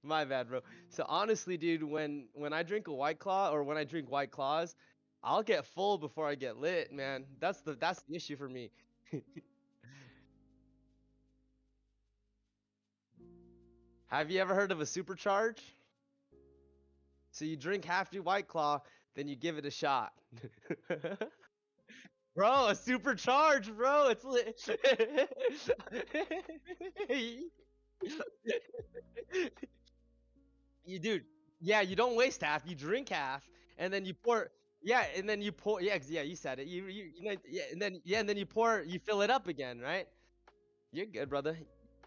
My bad, bro. So honestly, dude, when I drink a White Claw or when I drink White Claws, I'll get full before I get lit, man. That's the issue for me. Have you ever heard of a supercharge? So you drink half your White Claw, then you give it a shot. Bro, a supercharge, bro. It's lit. You dude, yeah, you don't waste half. You drink half, and then you pour. Yeah, and then you pour. Yeah, yeah, you said it. Yeah, and then you pour. You fill it up again, right? You're good, brother.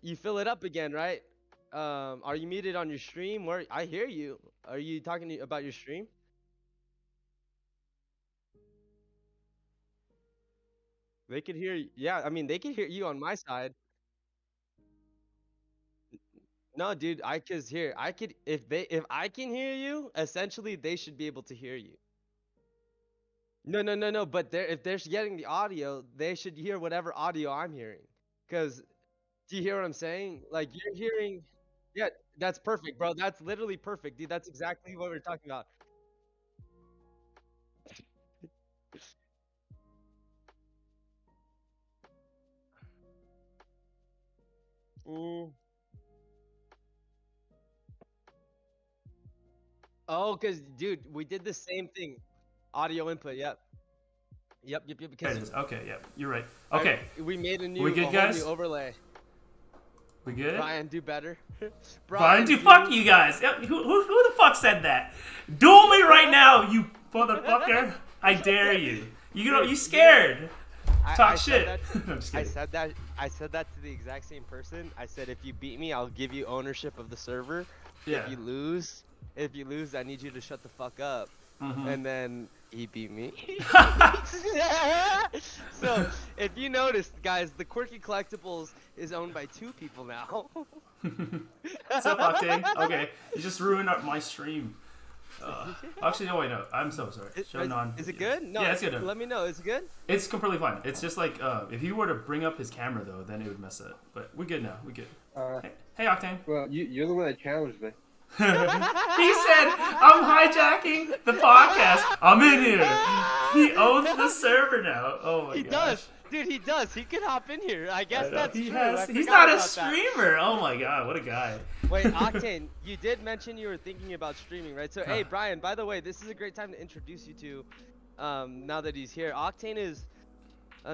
You fill it up again, right? Are you muted on your stream? Where I hear you. Are you talking about your stream? They could hear. Yeah, I mean, they could hear you on my side. No, dude, I cause here I could if I can hear you, essentially they should be able to hear you. No, no, no, no. But if they're getting the audio, they should hear whatever audio I'm hearing. Cause do you hear what I'm saying? Like you're hearing. Yeah, that's perfect, bro. That's literally perfect, dude. That's exactly what we're talking about. Mm. Oh, cause dude, we did the same thing. Audio input. Yep. Yep. Yep. Yep. There Because it is. Okay, yeah, you're right. Okay, we made we a good, whole new guys? overlay. We good? Brian, do better. Brian, do fuck you guys. Who the fuck said that? Duel me right now, you motherfucker. I dare you. You scared. Talk I shit. said that. I'm just I kidding. said that. I said that to the exact same person. I said, if you beat me, I'll give you ownership of the server. Yeah. If you lose, I need you to shut the fuck up. Mhm. And then he beat me. So, if you noticed, guys, the Quirky Collectibles is owned by two people now. What's up, Octane? Okay, you just ruined up my stream. Actually, no, wait, no. I'm so sorry. Show non. Is it good? No. Yeah, it's good. Let me know. Is it good? It's completely fine. It's just like if you were to bring up his camera though, then it would mess it up. But we're good now. We're good. Hey, Octane. Well, you're the one that challenged me. He said, "I'm hijacking the podcast. I'm in here." He owns the server now. Oh my He gosh. does. Dude, he does. He could hop in here. I guess that's He true. has. I He's forgot not a about that. streamer. Oh my god, what a guy. Wait, Octane, you did mention you were thinking about streaming, right? So, hey, Huh. Brian, by the way, this is a great time to introduce you to, now that he's here. Octane is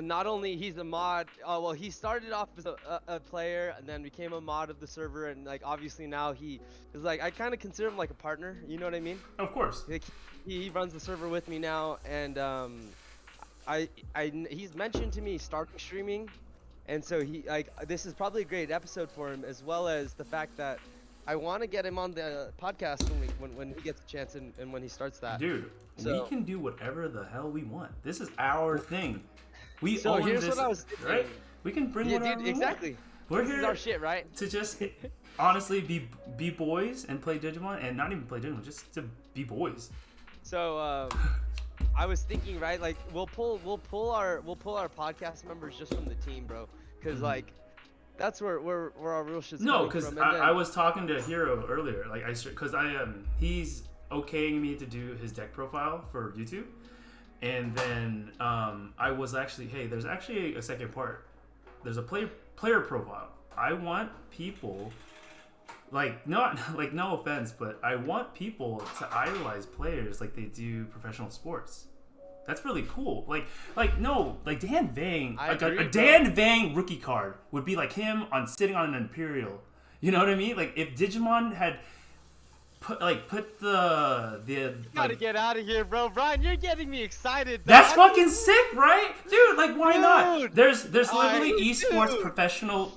not only he's a mod, well, he started off as a player and then became a mod of the server, and like obviously now he is like, I kind of consider him like a partner. You know what I mean? Of course. Like he runs the server with me now, and he's mentioned to me starting streaming, and so he like this is probably a great episode for him, as well as the fact that I want to get him on the podcast when he gets a chance and when he starts that. Dude, So- we can do whatever the hell we want. This is our thing. We So own here's this, what I was thinking. right? We can bring Yeah, whatever dude, we exactly. want. We're This is here our shit, right? to just honestly be boys and play Digimon, and not even play Digimon, just to be boys. So I was thinking, right, like we'll pull our podcast members just from the team, bro, because like that's where our real shit's No, coming because from. I was talking to Hero earlier, like because he's okaying me to do his deck profile for YouTube, and then I was actually, hey, there's actually a second part. There's a player profile. I want people, like not like no offense, but I want people to idolize players like they do professional sports. That's really cool. Like Dan Vang, I like agree, a bro. Dan Vang rookie card would be like him on sitting on an Imperial. You know what I mean? Like if Digimon had put the Gotta like, get out of here, bro. Brian, you're getting me excited. that's dog. fucking sick, right, dude? Like why not? Dude, There's literally dude. esports professional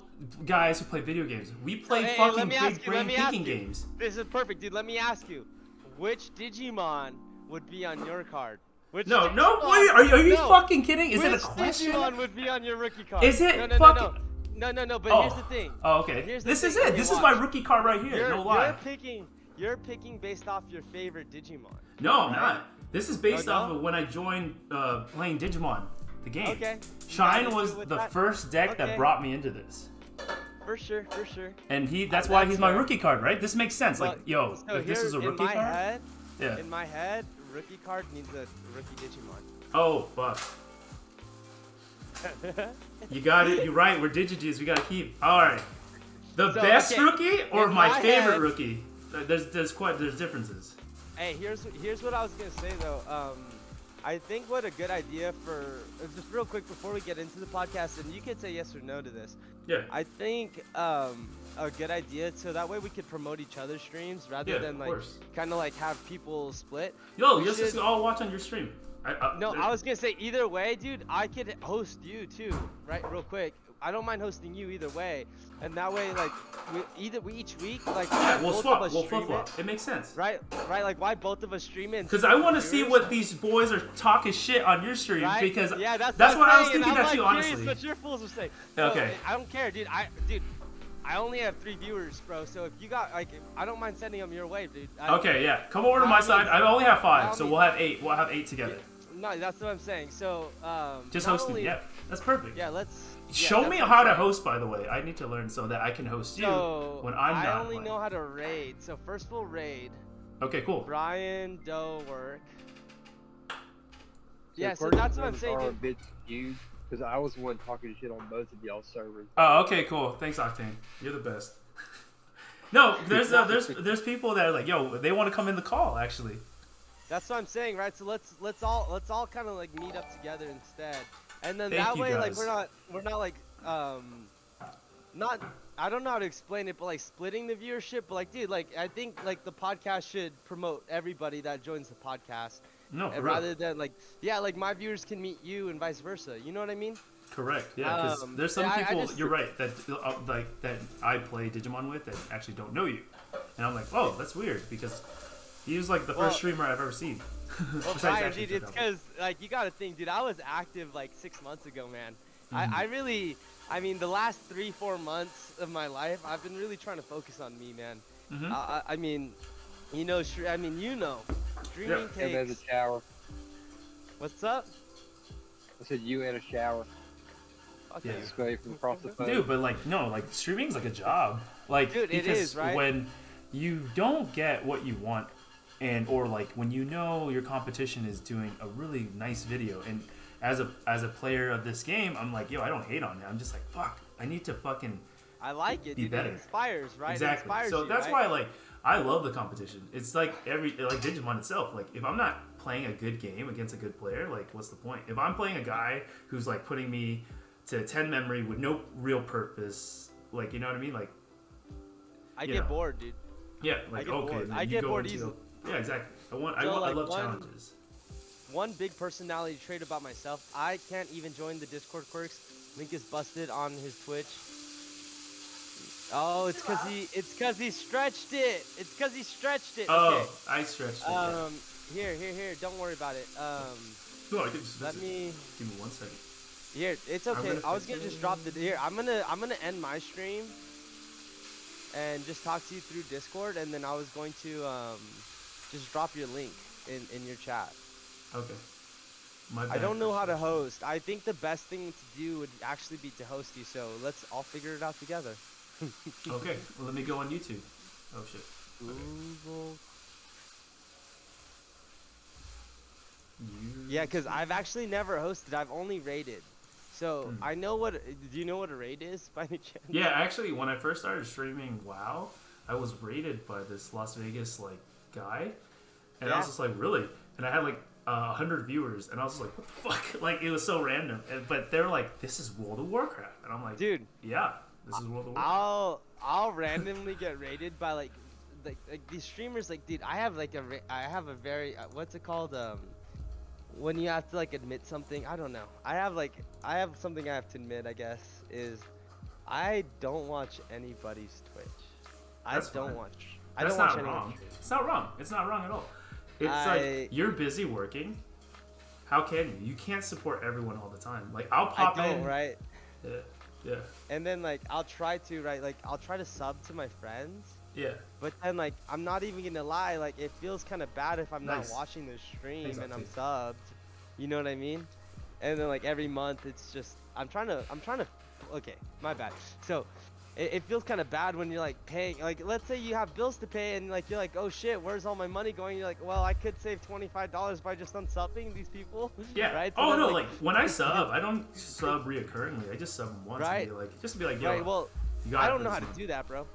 guys who play video games. We play Hey, fucking let me ask big you, let brain me ask thinking you. games. This is perfect, dude. Let me ask you, which Digimon would be on your card? Which No, Digimon- wait, are you no. fucking kidding? Is it a Which question? Digimon would be on your rookie card? Is it no, fucking- No, but Oh. here's the thing. Oh, okay. Here's the This is thing. it. Okay, This is my watch. rookie card right here. No lie. You're picking based off your favorite Digimon. No, I'm right? not. This is based no? off of when I joined playing Digimon, the game. Okay. Shine Nothing to was do with the that. first deck that Okay. brought me into this. for sure, for sure. And that's why he's my fair. rookie card, right? This makes sense. Like, yo, so if this here, is a rookie in my card, head, yeah. in my head, rookie card needs a rookie Digimon. Oh fuck. You got it. You're right. We're Digi-Dudes. We gotta keep. All right. The So, best okay, rookie or in my my favorite head- rookie? There's differences. Hey, here's what I was gonna say though. I think what a good idea for just real quick before we get into the podcast, and you can say yes or no to this. Yeah. I think a good idea so that way we could promote each other's streams rather Yeah, than of like course. kind of like have people split. Yo, We let's just should- all watch on your stream. No, I was gonna say either way, dude. I could host you too, right? Real quick. I don't mind hosting you either way, and that way, like, we each week, like, Yeah, we'll both of swap. us We'll stream flip flop. It makes sense. Right, like, why both of us stream it? Because I want to see what these boys are talking shit on your stream. Right? Because yeah, that's what I was saying, thinking and that too, I'm like honestly. curious what your fools are saying. Okay. So, I don't care, dude. I only have 3 viewers, bro. So if you got like, I don't mind sending them your way, dude. Okay, yeah. Come over to my side. I only have 5, so we'll have 8. We'll have 8 together. No, that's what I'm saying. So Just not hosting. only- Yeah, that's perfect. Yeah, let's. Show that's me what I'm how to saying. host, by the way. I need to learn so that I can host you So when I'm not. I only playing. know how to raid. So first we'll raid. Okay, cool. Brian Doe work. Yeah, so Quirky that's what I'm and saying, I are a dude. bit confused because I was the one talking shit on both of y'all servers. Oh, okay, cool. Thanks, Octane. You're the best. No, there's people that are like, yo, they want to come in the call actually. That's what I'm saying, right? So let's all kind of like meet up together instead, and then Thank that you, way, like guys. we're not like not I don't know how to explain it, but like splitting the viewership. But like, dude, like I think like the podcast should promote everybody that joins the podcast, No, for and real. rather than like like my viewers can meet you and vice versa. You know what I mean? Correct. Yeah, because there's some yeah, I people. just- You're right that like that I play Digimon with that actually don't know you, and I'm like, oh, that's weird because he was like the Well- first streamer I've ever seen. Well, Besides Brian, actually dude, it's Phil. because like you gotta think, dude. I was active like 6 months ago, man. Mm-hmm. I really, I mean, the last 3-4 months of my life, I've been really trying to focus on me, man. Mhm. I mean, you know, streaming Yeah. And there's a takes. shower. What's up? I said you had a shower. Fuck Yeah. you. Just away from across the phone. Dude, but like no, like streaming's like a job. Like Dude, it because is, right? when you don't get what you want and or like when you know your competition is doing a really nice video and as a player of this game, I'm like, yo, I don't hate on it. I'm just like, fuck, I need to fucking I like it, Be dude. better. It inspires, right? It exactly. inspires So you, that's right? why like I love the competition. It's like like Digimon itself. Like if I'm not playing a good game against a good player, like what's the point? If I'm playing a guy who's like putting me to 10 memory with no real purpose, like you know what I mean? Like I you get know. bored, dude. yeah, like get okay, bored. then I you get go bored into- easily. Yeah, exactly. I So, like, love one- challenges. One big personality trait about myself, I can't even join the Discord quirks. Link is busted on his Twitch. Oh, it's cause he stretched it. It's cause he stretched it. Oh, Okay. I stretched it. Here. Don't worry about it. No, I can just Let me. give me 1 second. Here, it's I'm okay. gonna I was fix gonna it. just drop the. Here, I'm gonna end my stream. And just talk to you through Discord, and then I was going to just drop your link in your chat. Okay. My I bad. don't know how to host. I think the best thing to do would actually be to host you. So let's all figure it out together. Okay, well let me go on YouTube. Oh shit. Google. You. Yeah, because I've actually never hosted. I've only raided. So I know what. Do you know what a raid is by any chance? Yeah, actually, when I first started streaming WoW, I was rated by this Las Vegas like guy, and I was Yeah. just like, really? And I had like 100 viewers, and I was just like, what the fuck? Like it was so random. But they were like, this is World of Warcraft, and I'm like, Dude, yeah, this is World of Warcraft. I'll randomly get raided by like these streamers. Like, dude, I have a very what's it called? When you have to like admit something, I don't know. I have something I have to admit, I guess, is I don't watch anybody's Twitch. That's I don't fine. watch. I That's don't watch not anyone's wrong. stream. It's not wrong. It's not wrong at all. It's like you're busy working. How can you? You can't support everyone all the time. Like I'll pop I don't, in. right? Yeah. And then like I'll try to, right? Like I'll try to sub to my friends, Yeah. but then like I'm not even gonna lie, like it feels kind of bad if I'm Nice. not watching the stream Thanks, and I'm Octave. subbed. You know what I mean? And then like every month it's just I'm trying to. Okay, my bad. So it feels kind of bad when you're like paying, like let's say you have bills to pay and like you're like, oh shit, where's all my money going? You're like, well, I could save $25 by just unsubbing these people. Yeah. Right. So no, like when I sub, I don't sub reoccurringly. I just sub once. Right. And be like, just to be like, yo. Right. Well, you got I don't know how to do that, bro.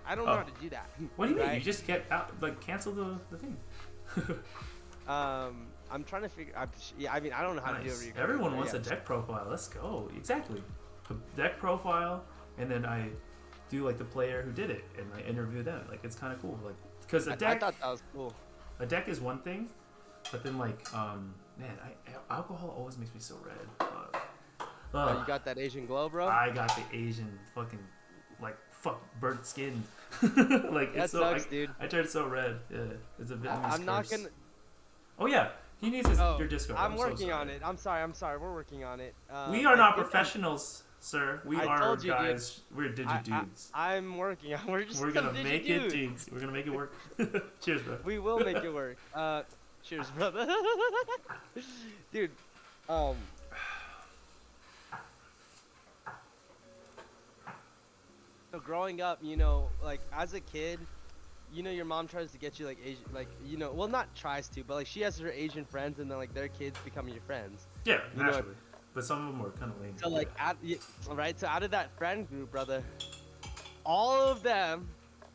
I don't know how to do that. What do you mean? Right? You just get out, like cancel the thing. I'm trying to figure. Yeah, I mean, I don't know how to do it. Everyone wants a deck profile. Let's go. Exactly. A deck profile, and then I do like the player who did it, and I interview them. Like it's kind of cool. Like because a deck. I thought that was cool. A deck is one thing, but then like man, alcohol always makes me so red. Oh, you got that Asian glow, bro? I got the Asian fucking like burnt skin. Like that it's sucks, so, dude. I turned so red. Yeah, it's a Vietnamese I'm not curse. gonna. Oh yeah, he needs your Discord. I'm so working sorry. on it. I'm sorry. We're working on it. We are not professionals, sir. We are told you, guys. We're Digi-Dudes. I'm working on. We're gonna make it, dudes. We're gonna make it work. Cheers, bro. We will make it work. Cheers, brother. Dude, so growing up, you know, like as a kid, you know, your mom tries to get you like Asian, like, you know, well, not tries to, but like she has her Asian friends, and then like their kids become your friends. Yeah, you naturally. But some of them are kind of lame. So like, so out of that friend group, brother, all of them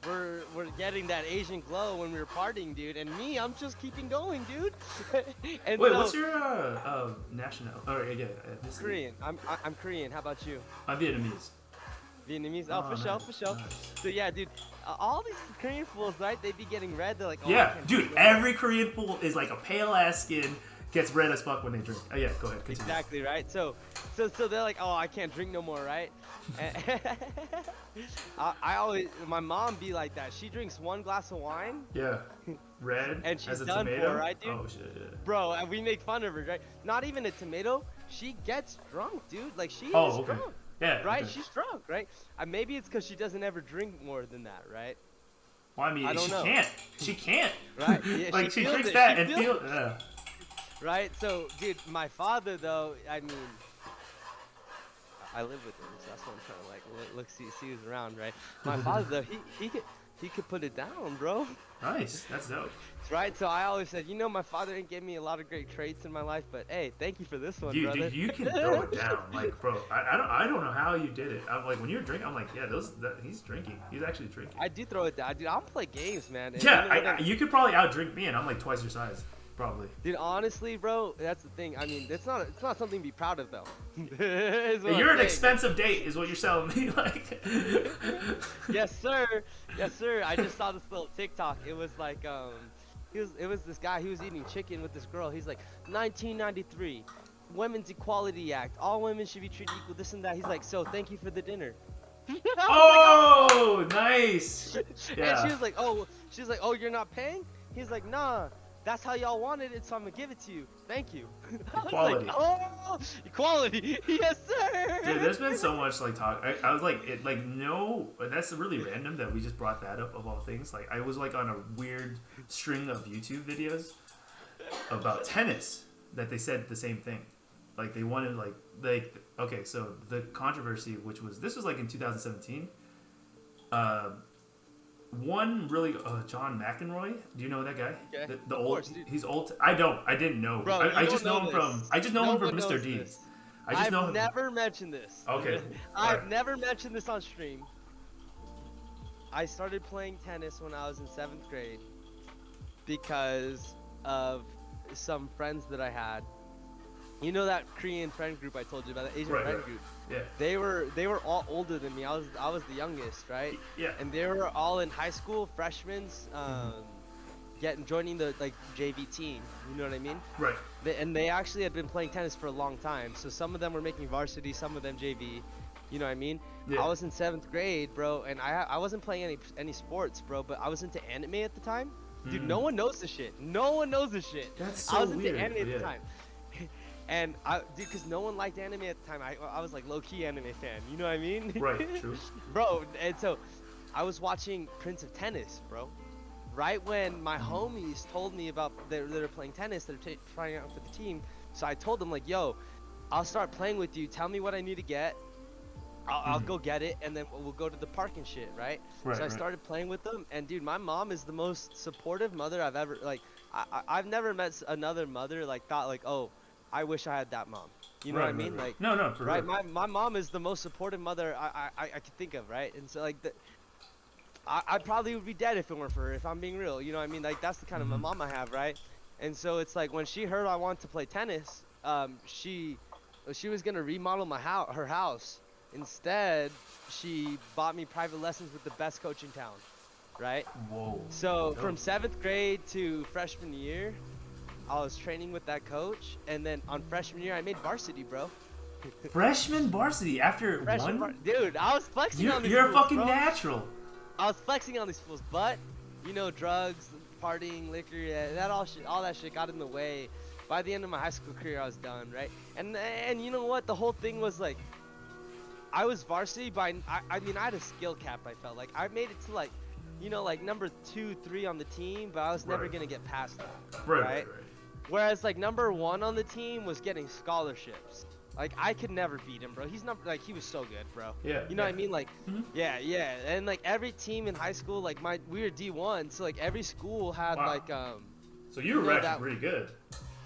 were getting that Asian glow when we were partying, dude, and me, I'm just keeping going, dude. And wait, so, what's your national? Oh yeah, Korean. I'm Korean. How about you? I'm Vietnamese. Vietnamese? Oh, for sure, for sure. Nice. So yeah, dude, all these Korean fools, right? They be getting red. They're like, oh, Yeah, dude, every Korean fool is like a pale ass skin, gets red as fuck when they drink. Oh yeah, go ahead, continue. Exactly, right? So they're like, oh, I can't drink no more, right? I always, my mom be like that. She drinks one glass of wine. Yeah, red and she's as a done tomato. for, right, dude? Oh shit, yeah. Bro, and we make fun of her, right? Not even a tomato. She gets drunk, dude. Like she is okay. drunk. Yeah. Right? Okay. She's drunk, right? Maybe it's because she doesn't ever drink more than that, right? Well, I mean, I don't she know. can't. She can't. Right? Yeah, like she feels drinks it. that She and feels feel. Right? So, dude, my father, though, I mean, I live with him, so that's what I'm trying to like see who's around, right? My father, though, he could put it down, bro. Nice. That's dope. Right? So I always said, you know, my father didn't give me a lot of great traits in my life, but hey, thank you for this one, brother. Dude, you can throw it down, like, bro. I don't know how you did it. I'm like, when you're drinking, I'm like, yeah, he's drinking. He's actually drinking. I do throw it down, dude. I'll play games, man. And Yeah, you could probably outdrink me, and I'm like twice your size, probably. Dude, honestly, bro, that's the thing. I mean, it's not something to be proud of, though. You're an expensive date, is what you're selling me, like. Yes, sir. Yes, sir. I just saw this little TikTok. It was like, it was this guy. He was eating chicken with this girl. He's like, 1993, Women's Equality Act. All women should be treated equal. This and that. He's like, so thank you for the dinner. Oh, nice. Yeah. And she was like, oh, you're not paying? He's like, nah. That's how y'all wanted it, so I'm gonna give it to you. Thank you. Equality. Like, oh, equality. Yes, sir. Dude, there's been so much like talk. I was like, no, that's really random that we just brought that up of all things. Like, I was like on a weird string of YouTube videos about tennis that they said the same thing. Like, they wanted okay, so the controversy, this was like in 2017. One really, John McEnroy. Do you know that guy? Okay. The old. Course, he's old. I didn't know. Bro, I just know him from. I just know him from Mr. D. This. I just know him. I've never mentioned this. Okay. I've never mentioned this on stream. I started playing tennis when I was in 7th grade because of some friends that I had. You know that Korean friend group I told you about, the Asian friend group? Yeah. They were all older than me. I was the youngest, right? Yeah. And they were all in high school, freshmen, joining the like JV team. You know what I mean? Right. They actually had been playing tennis for a long time. So some of them were making varsity, some of them JV. You know what I mean? Yeah. I was in 7th grade, bro, and I wasn't playing any sports, bro, but I was into anime at the time. Dude, no one knows this shit. No one knows this shit. That's so I was weird. into anime at the time. And dude, because no one liked anime at the time, I was like low-key anime fan. You know what I mean? Right, true. Bro, and so I was watching Prince of Tennis, bro. Right when my homies told me about they're playing tennis, they're trying out for the team. So I told them like, yo, I'll start playing with you. Tell me what I need to get, I'll go get it, and then we'll go to the park and shit, right? Right, So I right. started playing with them, and dude, my mom is the most supportive mother I've ever like. I've never met another mother like thought like, oh, I wish I had that mom. You know what I Right, right, mean? right. Like, No, for right? real. My mom is the most supportive mother I could think of, right? And so like I probably would be dead if it weren't for her, if I'm being real. You know what I mean? Like that's the kind of my mom I have, right? And so it's like when she heard I wanted to play tennis, she was gonna remodel her house. Instead, she bought me private lessons with the best coach in town, right? Whoa. So Dope. from 7th grade to freshman year, I was training with that coach, and then on freshman year I made varsity, bro. Freshman varsity after one. Dude, I was flexing on these You're a fools, fucking bro. natural. I was flexing on these fools, but you know, drugs, partying, liquor, yeah, all that shit got in the way. By the end of my high school career, I was done, right? And you know what? The whole thing was like, I was varsity I mean, I had a skill cap. I felt like I made it to like, you know, like number 2, 3 on the team, but I was never Right. gonna get past that. Right. Whereas like number 1 on the team was getting scholarships. Like I could never beat him, bro. He's not like he was so good, bro. Yeah. You know what I mean? Like, Mhm. yeah. And like every team in high school, like we were D1, so like every school had Wow. like So you were know, actually that- pretty good.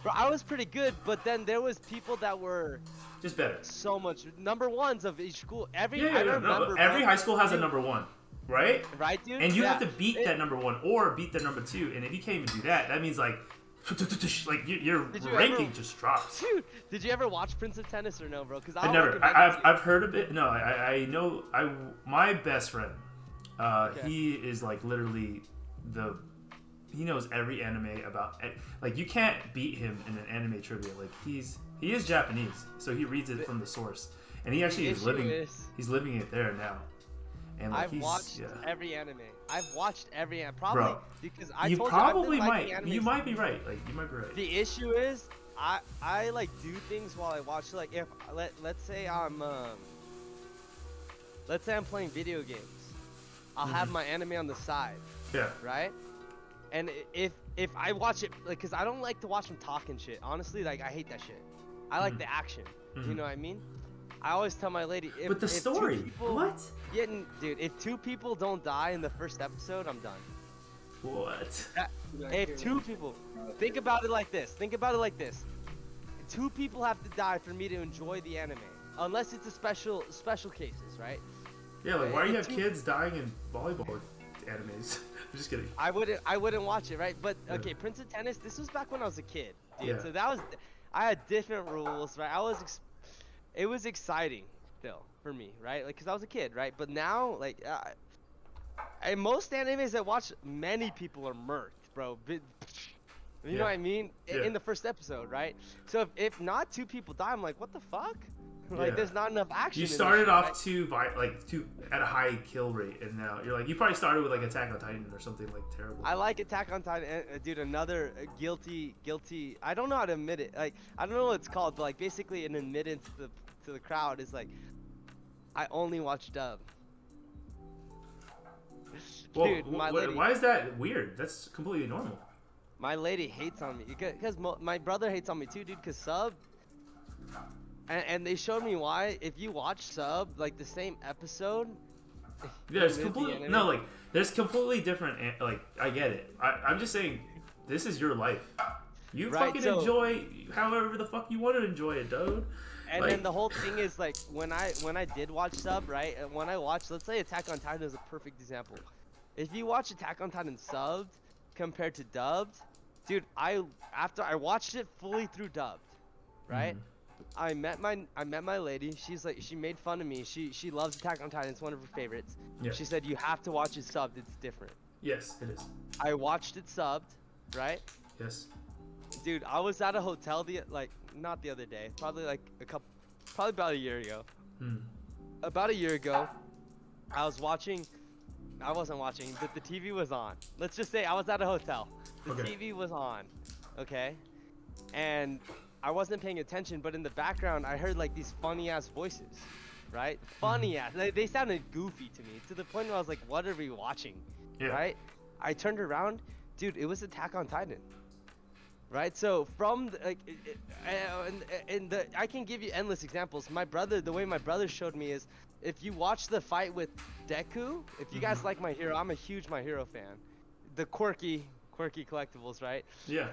bro, I was pretty good, but then there was people that were Just better. so much number 1s of each school. I Yeah. No, remember, every bro, high school has a number one, right? right, dude? And you Yeah. have to beat that number one or beat the number 2. And if you can't even do that, that means like your Did you ranking ever- just drops. Dude, did you ever watch Prince of Tennis or no, bro? Because I never. I've heard of it. No, I know. My best friend. Okay. He is like literally he knows every anime about. Like you can't beat him in an anime trivia. Like he is Japanese, so he reads it from the source, and he actually is issue living. is- He's living it there now. And like I've watched every anime. I've watched every anime. Probably Bro, because I you told probably you I've been liking might. anime You might be right. Like you might be right. The issue is, I like do things while I watch. Like if let's say I'm playing video games, I'll have my anime on the side, Yeah. right? And if I watch it, like, cause I don't like to watch them talk and shit. Honestly, like I hate that shit. I like the action. You know what I mean? I always tell my lady, But the if two story. people- What? Yeah, dude, if 2 people don't die in the first episode, I'm done. What? If 2 people, think about it like this. 2 people have to die for me to enjoy the anime, unless it's a special cases, right? Yeah. Like why do you have Two- kids dying in volleyball animes? I'm just kidding. I wouldn't watch it, right? But Yeah. okay, Prince of Tennis. This was back when I was a kid, dude. Yeah. So I had different rules, right? It was exciting still for me, right? Like, cause I was a kid, right? But now, like, in most animes I watch, many people are murked, bro. You know what I mean? Yeah. In the first episode, right? So if not 2 people die, I'm like, what the fuck? Like, Yeah. there's not enough action. You in this started shit, off right? at a high kill rate, and now you're like you probably started with like Attack on Titan or something like terrible. I like Attack on Titan, dude. Another guilty. I don't know how to admit it. Like, I don't know what it's called, but like basically an admittance to the crowd is like, I only watch dub. Well, Dude, my lady, why is that weird? That's completely normal. my lady hates on me because my brother hates on me too, dude. Cause sub, and they showed me why. If you watch sub, like the same episode. There's with the completely anime- no like there's completely different like I get it. I'm just saying this is your life. You Right, fucking so- enjoy however the fuck you want to enjoy it, dude. And Like- then the whole thing is like when I did watch sub, right? And when I watched, let's say Attack on Titan is a perfect example. If you watch Attack on Titan subbed compared to dubbed, dude, after I watched it fully through dubbed, right? Mhm. I met my lady. She's like, she made fun of me. She loves Attack on Titan. It's one of her favorites. Yeah. She said you have to watch it subbed. It's different. Yes, it is. I watched it subbed, right? Yes. Dude, I was at a hotel not the other day, probably about a year ago. Hmm. About a year ago, I wasn't watching, but the TV was on. Let's just say I was at a hotel. The Okay. TV was on, okay? And I wasn't paying attention, but in the background, I heard like these funny ass voices, right? Funny ass. They sounded goofy to me, to the point where I was like, what are we watching? Yeah. Right? I turned around, dude, it was Attack on Titan. Right? So from I can give you endless examples. The way my brother showed me is if you watch the fight with Deku, if you guys like My Hero, I'm a huge My Hero fan. The quirky collectibles, right? Yeah.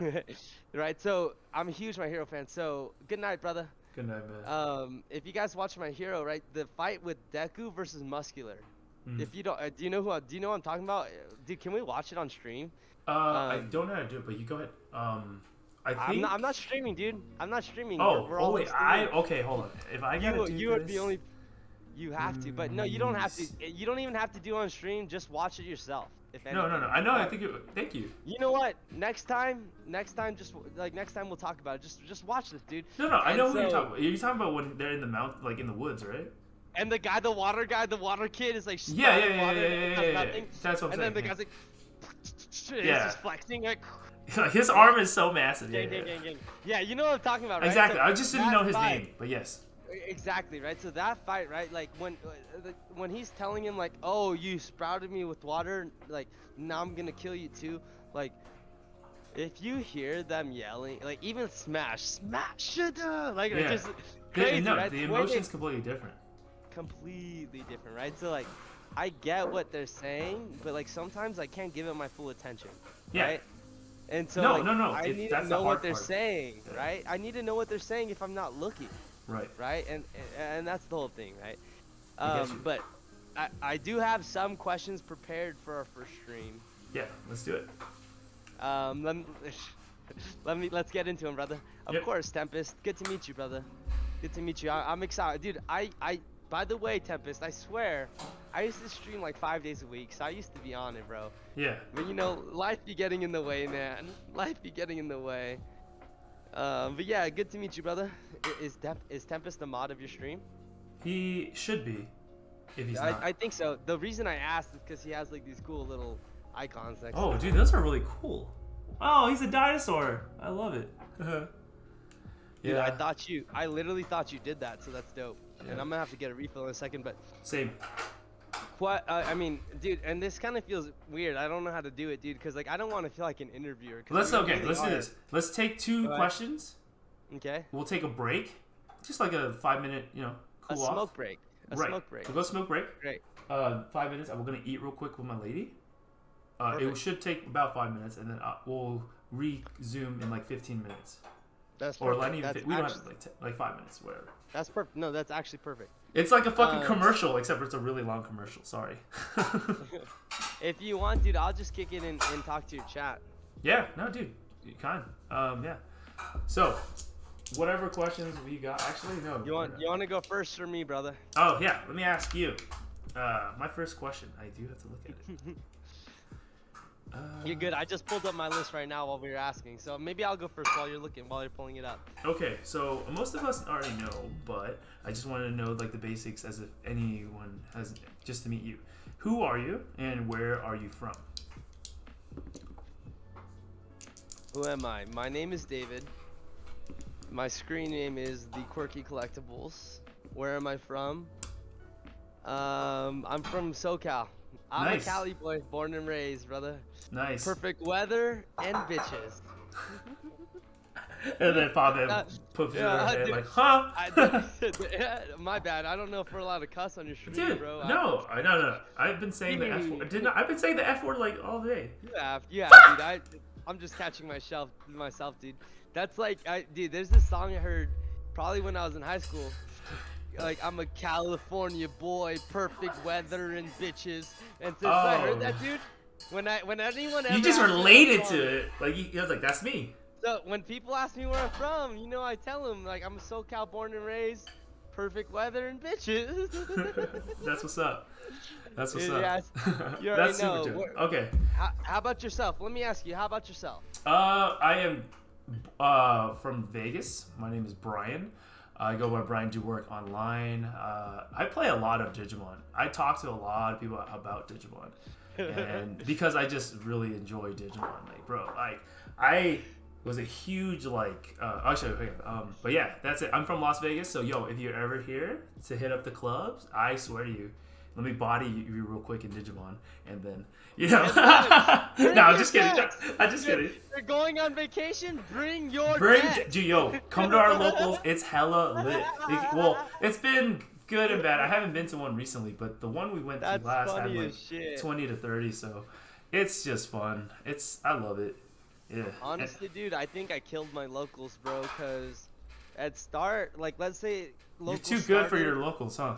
Right. So I'm a huge My Hero fan. So good night, brother. Good night, man. If you guys watch My Hero, right, the fight with Deku versus Muscular. If you don't, do you know what I'm talking about? Dude, can we watch it on stream? I don't know how to do it, but you go ahead. I think I'm not streaming, dude. I'm not streaming. Oh, We're all wait. Okay, hold on. If I gotta do you are this, the only. You have to, but no, you don't have to. You don't even have to do it on stream. Just watch it yourself. If No. I know. I think. Thank you. You know what? Next time, just like next time we'll talk about it. Just watch this, dude. No. I know who you're talking about. You're talking about when they're in the mount, like in the woods, right? And the water kid is like. Yeah. That's what I'm saying. And then the guy's like. Yeah. Just flexing like. His arm is so massive. Yeah, you know what I'm talking about, right? Exactly. So I just didn't know his fight, name, but yes. Exactly, right? So that fight, right? Like when he's telling him like, "Oh, you sprouted me with water, like now I'm gonna kill you too." Like, if you hear them yelling, like even smash it, like Yeah. just crazy, No, right? the emotion's completely different. Completely different, right? So like, I get what they're saying, but like sometimes I can't give it my full attention, Yeah. right? And so No. I need That's to the know hard what they're part. saying, Yeah. right? I need to know what they're saying if I'm not looking. Right. Right, and that's the whole thing, right? I get you. But I do have some questions prepared for our first stream. Yeah. Let's do it. Let's get into them, brother. Of Yep. course, Tempest. Good to meet you, brother. Good to meet you. I'm excited, dude. By the way, Tempest, I swear, I used to stream like 5 days a week, so I used to be on it, bro. Yeah. But you know, life be getting in the way, man. Life be getting in the way. But yeah, good to meet you, brother. Is Tempest the mod of your stream? He should be, if he's not. I think so. The reason I asked is because he has like these cool little icons next Oh, to dude, those are really cool. Oh, he's a dinosaur. I love it. Dude, I literally thought you did that, so that's dope. Yeah. And I'm gonna have to get a refill in a second, but Same. what? I mean, dude, and this kind of feels weird. I don't know how to do it, dude, because like I don't want to feel like an interviewer. Let's do this. Let's take 2 questions. Okay. We'll take a break, just like a 5-minute, cool A off. smoke break. Right. Smoke break. We'll go smoke break. Great. 5 minutes. And we're gonna eat real quick with my lady. It Perfect. should take about 5 minutes, and then we'll resume in like 15 minutes. That's Or perfect. we don't have like 5 minutes, whatever. That's perfect. No, that's actually perfect. It's like a fucking commercial, except for it's a really long commercial. Sorry. If you want, dude, I'll just kick it and talk to your chat. Yeah, no, dude, you kind. Yeah. So, whatever questions we got. Actually, no. You want to go first or me, brother? Oh yeah, let me ask you. My first question. I do have to look at it. You're good. I just pulled up my list right now while we were asking, so maybe I'll go first while you're pulling it up. Okay, so most of us already know, but I just wanted to know like the basics as if anyone has, just to meet you. Who are you and where are you from? Who am I? My name is David. My screen name is the Quirky Collectibles. Where am I from? I'm from SoCal. I'm Nice. a Cali boy, born and raised, brother. Nice. Perfect weather and bitches. And then Bob puts it in her head like, huh? My bad. I don't know if we're allowed to cuss on your stream, Dude, bro. no. I've been saying the F word. I've been saying the F word like all day. You have, dude. I'm just catching myself, dude. That's like, dude. There's this song I heard, probably when I was in high school. Like, I'm a California boy, perfect weather and bitches. And since I heard that, dude, when anyone ever You just asked me related what to song- it. Like, he was like, that's me. So when people ask me where I'm from, I tell them like I'm a SoCal born and raised, perfect weather and bitches. That's what's up. That's what's Yes, up. you already That's super know. chill. Okay. How about yourself? Let me ask you. How about yourself? I am from Vegas. My name is Brian. I go by Brian Do Work online. I play a lot of Digimon. I talk to a lot of people about Digimon, and because I just really enjoy Digimon, like bro, like I was a huge I'll show you. But yeah, that's it. I'm from Las Vegas, so yo, if you're ever here to hit up the clubs, I swear to you, let me body you real quick in Digimon, and then no, I'm just kidding. No, I'm just kidding. You're going on vacation. Bring your Dude, deck. yo, come to our locals. It's hella lit. Well, it's been good and bad. I haven't been to one recently, but the one we went to That's last had funny like as shit. 20 to 30, so it's just fun. I love it. Yeah. Honestly, dude, I think I killed my locals, bro. Cause at start, like, let's say You're locals too good for started- your locals, huh?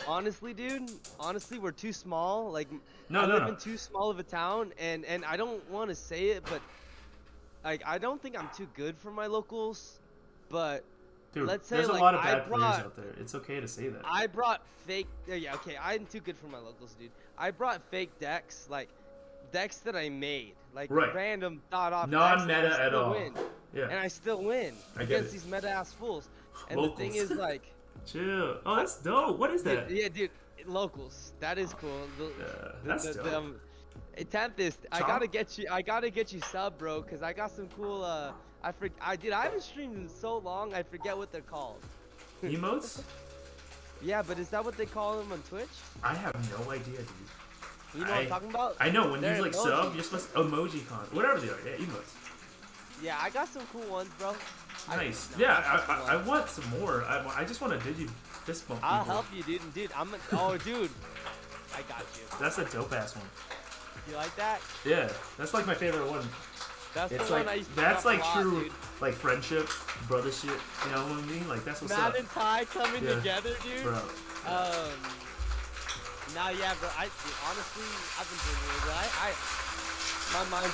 Honestly, dude. Honestly, we're too small. Like, No, I no, live no. in too small of a town, and I don't want to say it, but like, I don't think I'm too good for my locals. But Dude, let's say there's a like lot of I bad players brought out there. It's okay to say that. I brought fake. Yeah, okay. I'm too good for my locals, dude. I brought fake decks, like decks that I made, like Right. random thought off. Non-meta decks, and I at still all. Win. Yeah. And I still win I get against it. these meta ass fools. And Locals. the thing is, like, Chill. Oh, that's dope. What is that? yeah, dude, locals. That is cool. That's dope. Hey, Tempest, I Chomp? gotta get you sub, bro, cause I got some cool. I haven't streamed in so long. I forget what they're called. Emotes? Yeah, but is that what they call them on Twitch? I have no idea, dude. You know what I'm talking about? I know when They're you like emojis. sub, you're supposed to emoji con, whatever they are. Yeah, emotes. Yeah, I got some cool ones, bro. Nice. No, Yeah, got some cool I ones. want some more. I just want to fist bump I'll people. help you, dude. Dude, oh, dude, I got you. That's a dope ass one. You like that? Yeah, that's like my favorite one. That's It's the one like I used to that's drop like a lot, true dude. like friendship, brothership. You know what I mean? Like that's what's Matt up, and Ty coming Yeah. together, dude. bro. Nah, yeah, bro. Dude, honestly, I've been doing it, bro. My mind.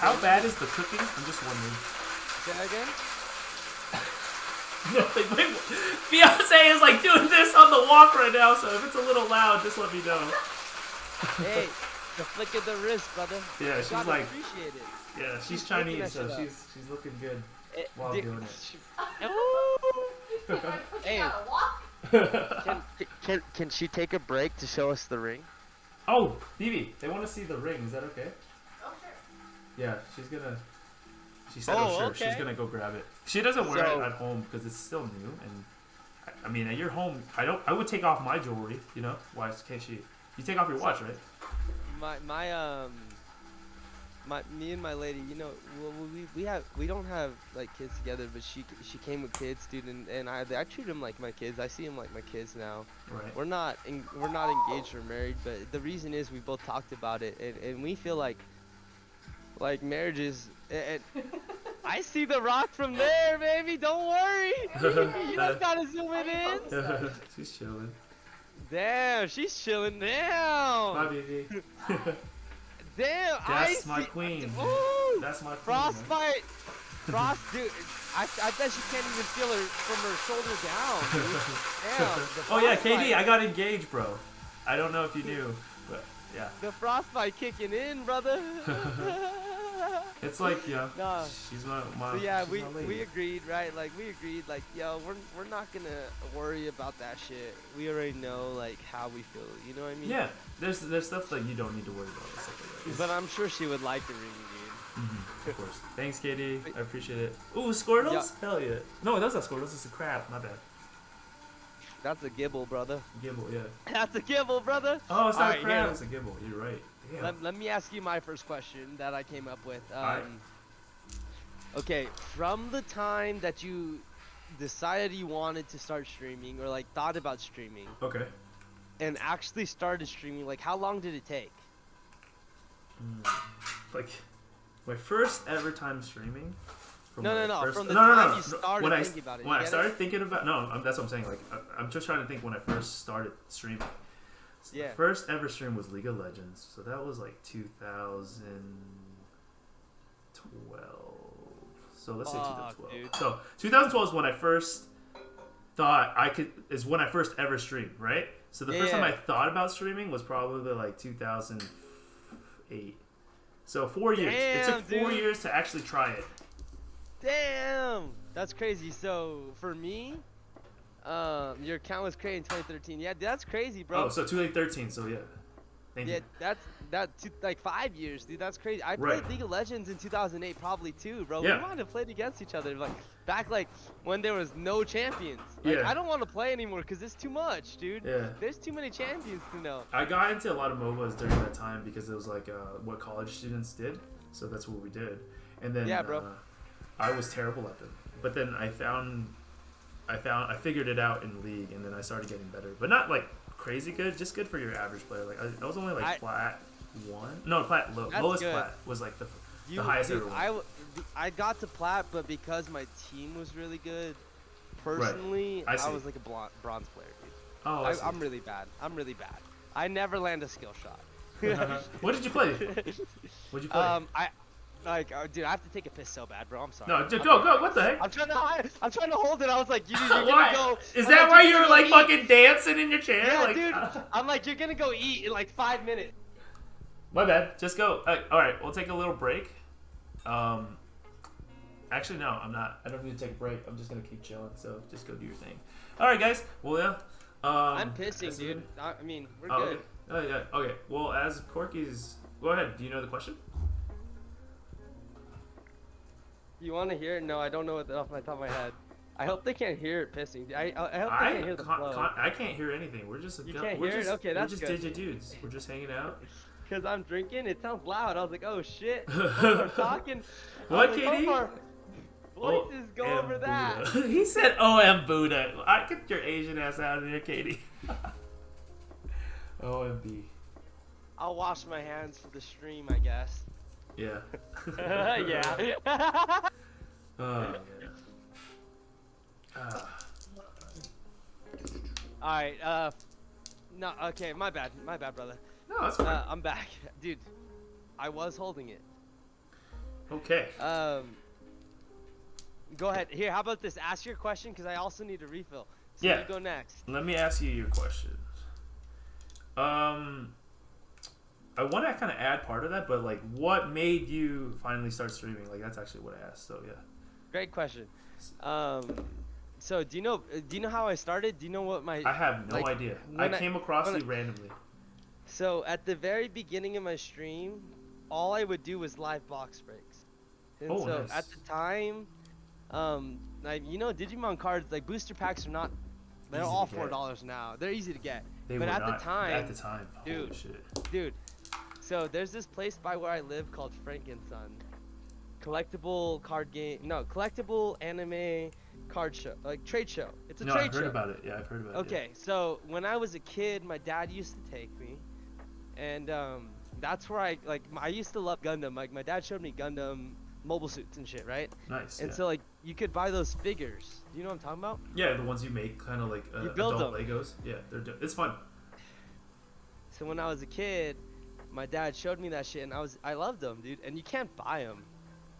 How bad is the cooking? I'm just wondering. Say that again? No, like, my fiance is like doing this on the walk right now, so if it's a little loud, just let me know. Hey, the flick of the wrist, brother. Yeah, You she's gotta like, appreciate it. yeah, she's She's flicking Chinese, that so shit she's looking good Eh, while dude, doing it. Ooh. Hey, can she take a break to show us the ring? Oh, Bibi, they want to see the ring. Is that okay? Oh, sure. Yeah, she said, Oh, sure. okay. She's gonna go grab it. She doesn't wear So- it at home because it's still new, and I mean, at your home, I would take off my jewelry. You know, why can't she? You take off your watch, right? Me and my lady, you know, we don't have like kids together, but she came with kids, dude, and I treat them like my kids. I see them like my kids now. Right. We're not engaged or married, but the reason is we both talked about it, and we feel like marriage is. And I see the rock from there, baby. Don't worry. You just gotta zoom it in. She's chilling. Damn, she's chilling. Damn. Bye, Bibi. Damn. That's my queen. Ooh. That's my queen. man. Frostbite. Dude. I bet she can't even feel her from her shoulder down, dude. Damn. the Oh yeah, frostbite- KD, I got engaged, bro. I don't know if you knew, but yeah. The frostbite kicking in, brother. It's like, you know, Nah. she's my So yeah, she's my lady. we agreed, right? Like we agreed, like yo, we're not gonna worry about that shit. We already know like how we feel. You know what I mean? Yeah, there's stuff that you don't need to worry about. and Stuff like that. But I'm sure she would like the ring, dude. Of course. Thanks, Katie. I appreciate it. Ooh, Squirtles? Yeah. Hell yeah. No, that's not Squirtles. It's a crab. My bad. That's a gibble, brother. Gibble, yeah. That's a gibble, brother. Oh, it's not Alright, a crab. here. It's a gibble. You're right. Damn. Let me ask you my first question that I came up with. Alright. Okay, from the time that you decided you wanted to start streaming or like thought about streaming Okay. and actually started streaming, like how long did it take? Like, my first ever time streaming. From No, when no, I no, first- from the no, no, time no, you no. started When thinking about it, you When I get it? started thinking about that's what I'm saying. Like, I'm just trying to think when I first started streaming. So Yeah. The first ever stream was League of Legends. So that was like 2012. So let's say Fuck, 2012. dude. So 2012 is when I first thought is when I first ever streamed, right? So the first time I Yeah. thought about streaming was probably like 2008. So 4 years. It Damn, took 4 dude. years to actually try it. Damn, that's crazy. So for me, your account was created in 2013. Yeah, that's crazy, bro. Oh, so 2013. So yeah. Thank Yeah, you. like 5 years, dude. That's crazy. I Right. played League of Legends in 2008, probably too, bro. Yeah. We might have played against each other, like back like when there was no champions. Like, Yeah. I don't want to play anymore because it's too much, dude. Yeah. There's too many champions to know. I got into a lot of MOBAs during that time because it was like what college students did. So that's what we did. And then Yeah, bro. I was terrible at them. But then I found I figured it out in League, and then I started getting better, but not like crazy good, just good for your average player. Like I was only like plat 1. No, plat low. Lowest good. plat was like the highest ever. I got to plat, but because my team was really good, personally, I was like a bronze player, dude. Oh, I'm really bad. I never land a skill shot. What did you play? What'd you play? Dude, I have to take a piss so bad, bro. I'm sorry. No, go. What the heck? I'm trying to hold it. I was like, you're gonna go. Is that why you were like fucking dancing in your chair? Yeah, like, dude. I'm like, you're gonna go eat in like 5 minutes. My bad. Just go. All right, we'll take a little break. Actually, no, I'm not. I don't need to take a break. I'm just gonna keep chilling. So just go do your thing. All right, guys. Well, yeah. I'm pissing, dude. I mean, we're good. Okay. Oh yeah. Okay. Well, as Quirky's, go ahead. Do you know the question? You want to hear it? No, I don't know it off my top of my head. I hope they can't hear it pissing. I hope they can't hear the flow. I can't hear anything. We're just you can't hear it? Okay, that's good. We're just Digi-Dudes. We're just hanging out. Because I'm drinking, it sounds loud. I was like, oh shit. We're talking. What, Katie? Voices go over that. He said, "OM Buddha." I get your Asian ass out of there, Katie. OMB. I'll wash my hands for the stream, I guess. Yeah. Yeah. Oh, yeah. Alright, no, okay, my bad, brother. No, that's fine. I'm back. Dude, I was holding it. Okay. Go ahead. Here, how about this? Ask your question, because I also need a refill. So yeah. you go next. Let me ask you your question. I want to kind of add part of that, but like, what made you finally start streaming? Like, that's actually what I asked. So yeah. Great question. So do you know how I started? Do you know what my? I have no idea. I came across you randomly. So at the very beginning of my stream, all I would do was live box breaks. And so nice. at the time, like Digimon cards, like booster packs are not. They're all $4 now. They're easy to get. But at the time, dude, holy shit. Dude. So there's this place by where I live called Frankenson. Collectible anime card show, like trade show. It's a trade show. I've heard about it. Yeah, I've heard about it. Okay, so when I was a kid, my dad used to take me, and that's where I used to love Gundam. Like my dad showed me Gundam mobile suits and shit, right? Nice. And so like you could buy those figures. Do you know what I'm talking about? Yeah, the ones you make, kind of like you build adult them. Legos. Yeah, it's fun. So when I was a kid, my dad showed me that shit, and I loved them, dude. And you can't buy them,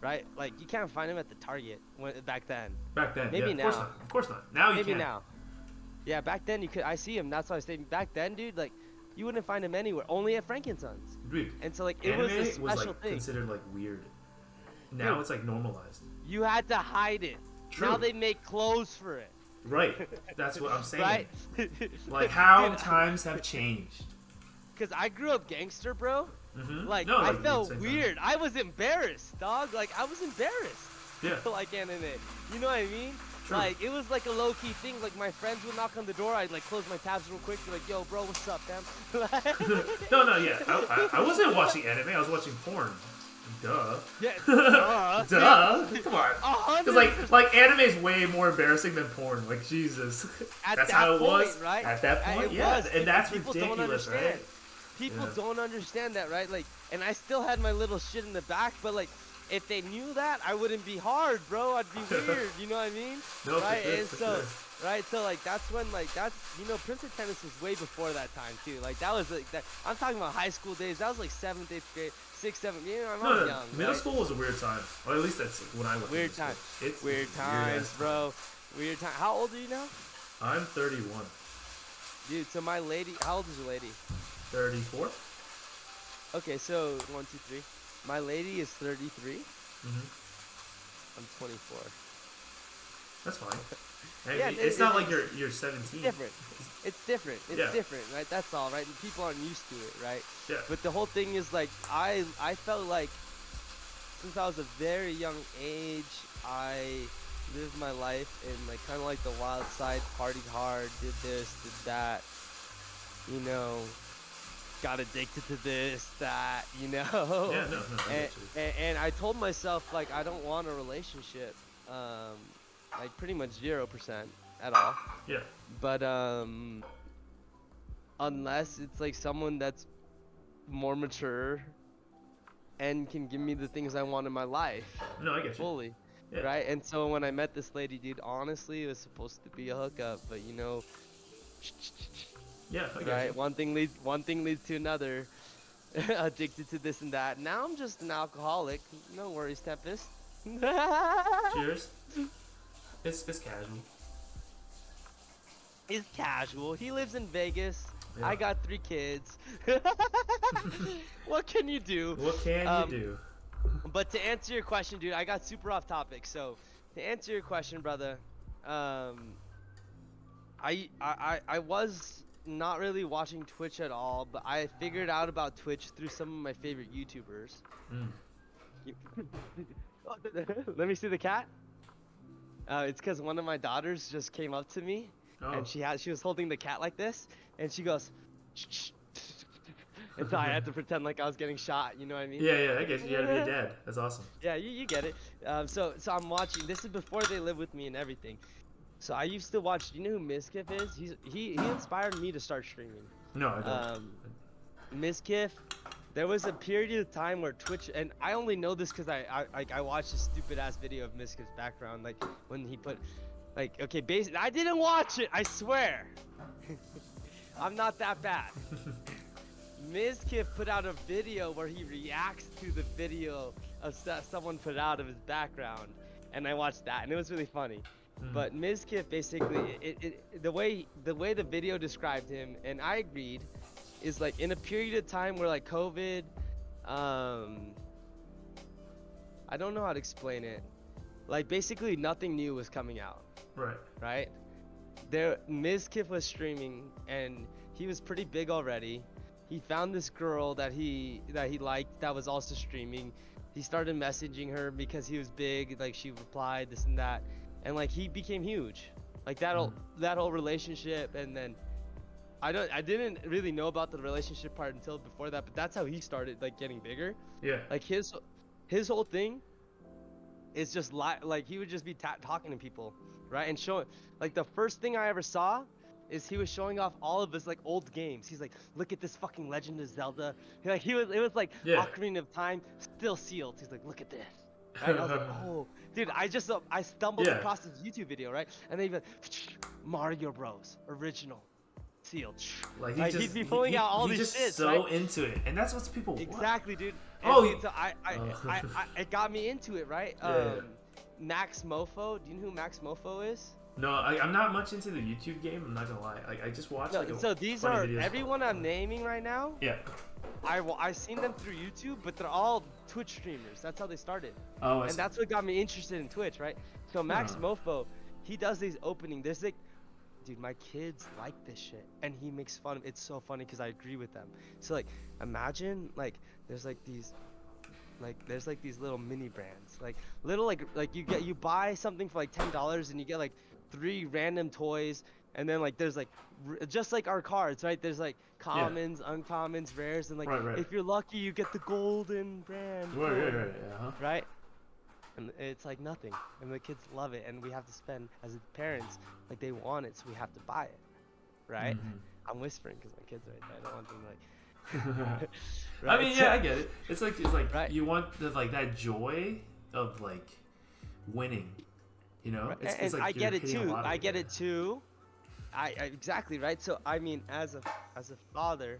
right? Like you can't find them at the Target back then. Back then, maybe yeah, now. Of course not. Now you can. Maybe now. Yeah, back then you could. I see them. That's why I say back then, dude. Like you wouldn't find them anywhere. Only at Frankenson's. Dude, and so like it was a special thing. Considered like weird. Now it's like normalized. You had to hide it. True. Now they make clothes for it. Right. That's what I'm saying. Right. Like how times have changed. Cause I grew up gangster, bro. Mm-hmm. Like I felt weird. I was embarrassed, dog. Like I was embarrassed. Yeah. Like anime. You know what I mean? True. Like it was like a low key thing. Like my friends would knock on the door. I'd like close my tabs real quick. Be like, yo, bro, what's up, fam? No, yeah. I wasn't watching anime. I was watching porn. Duh. Yeah. Duh. Come on. Because like anime is way more embarrassing than porn. Like Jesus. That's how it was. Right? At that point, yeah. And that's ridiculous, right? People don't understand that, right? Like, and I still had my little shit in the back, but like, if they knew that, I wouldn't be hard, bro. I'd be weird. You know what I mean? No, right? For sure. Right. So like, that's when Prince of Tennis was way before that time too. Like that was like that. I'm talking about high school days. That was like 7th, 8th grade, 6th, 7th. You know, I'm young. Middle school was a weird time. Or at least that's when I went. Weird time. It's weird times, bro. Weird time. How old are you now? I'm 31. Dude, so my lady. How old is your lady? 34. Okay, so 1, 2, 3. My lady is 33. I'm 24. That's fine. Yeah, it's not like you're 17. It's different. It's different, right? That's all, right? And people aren't used to it, right? Yeah. But the whole thing is like I felt like since I was a very young age, I lived my life in like kind of like the wild side, partied hard, did this, did that, you know. Got addicted to this, that, you know. Yeah, no. And I told myself like I don't want a relationship, like pretty much 0%. at all. Yeah. But unless it's like someone that's more mature and can give me the things I want in my life No, I get you. fully. Yeah. Right? And so when I met this lady, dude, honestly, it was supposed to be a hookup, but you know, Yeah, I get right? you. One thing leads to another. Addicted to this and that. Now I'm just an alcoholic. No worries, Tempest. Cheers. It's casual. He's casual. He lives in Vegas. Yeah. I got 3 kids. What can you do? What can you do? But to answer your question, dude, I got super off topic. So to answer your question, brother, I was not really watching Twitch at all, but I figured out about Twitch through some of my favorite YouTubers. Let me see the cat. It's because one of my daughters just came up to me, and she was holding the cat like this, and she goes, and so I had to pretend like I was getting shot. You know what I mean? Yeah, I guess you gotta be a dad. That's awesome. Yeah, you get it. So I'm watching. This is before they live with me and everything. So I used to watch. Do you know who Mizkif is? He inspired me to start streaming. No, I don't. Mizkif, there was a period of time where Twitch, and I only know this because I watched a stupid ass video of Mizkif's background, like when he put, like, okay, basically I didn't watch it. I swear. I'm not that bad. Mizkif put out a video where he reacts to the video of someone put out of his background, and I watched that, and it was really funny. But Mizkif basically, the way the video described him, and I agreed, is like in a period of time where like COVID, I don't know how to explain it. Like basically nothing new was coming out. Right? Mizkif was streaming and he was pretty big already. He found this girl that he liked that was also streaming. He started messaging her because he was big, like she replied, this and that. And like he became huge, like that whole relationship. And then I didn't really know about the relationship part until before that, but that's how he started like getting bigger. Yeah. Like his whole thing is just like he would just be talking to people, right? And showing, like the first thing I ever saw is he was showing off all of his like old games. He's like, look at this fucking Legend of Zelda. It was like Ocarina of Time still sealed. He's like, look at this. Right? I was like, oh, dude, I stumbled across this YouTube video, right? And then even Mario Bros. Original sealed. Like he'd be pulling out all these shit. He's just so into it, and that's what people want. Exactly, dude. And dude, so it got me into it, right? Max Mofo. Do you know who Max Mofo is? No, I'm not much into the YouTube game. I'm not gonna lie. Like I just watch so these are everyone I'm naming right now. Yeah. I seen them through YouTube, but they're all Twitch streamers. That's how they started. Oh, and that's what got me interested in Twitch, right? So Max Mofo, he does these openings. There's like, dude, my kids like this shit, and he makes fun of it. It's so funny because I agree with them. So like, imagine like there's these little mini brands, like little like you buy something for like $10 and you get like 3 random toys. And then like there's like just like our cards, right? There's like commons, uncommons, rares, and like if you're lucky you get the golden brand. Right? And it's like nothing. And the kids love it, and we have to spend as parents, like they want it, so we have to buy it. Right? I'm whispering because my kids are right there. I don't want them like right? I mean, yeah, I get it. It's like right. You want the like that joy of like winning. You know? Right. It's like I get it too. I get it too. I exactly, right? So I mean, as a father,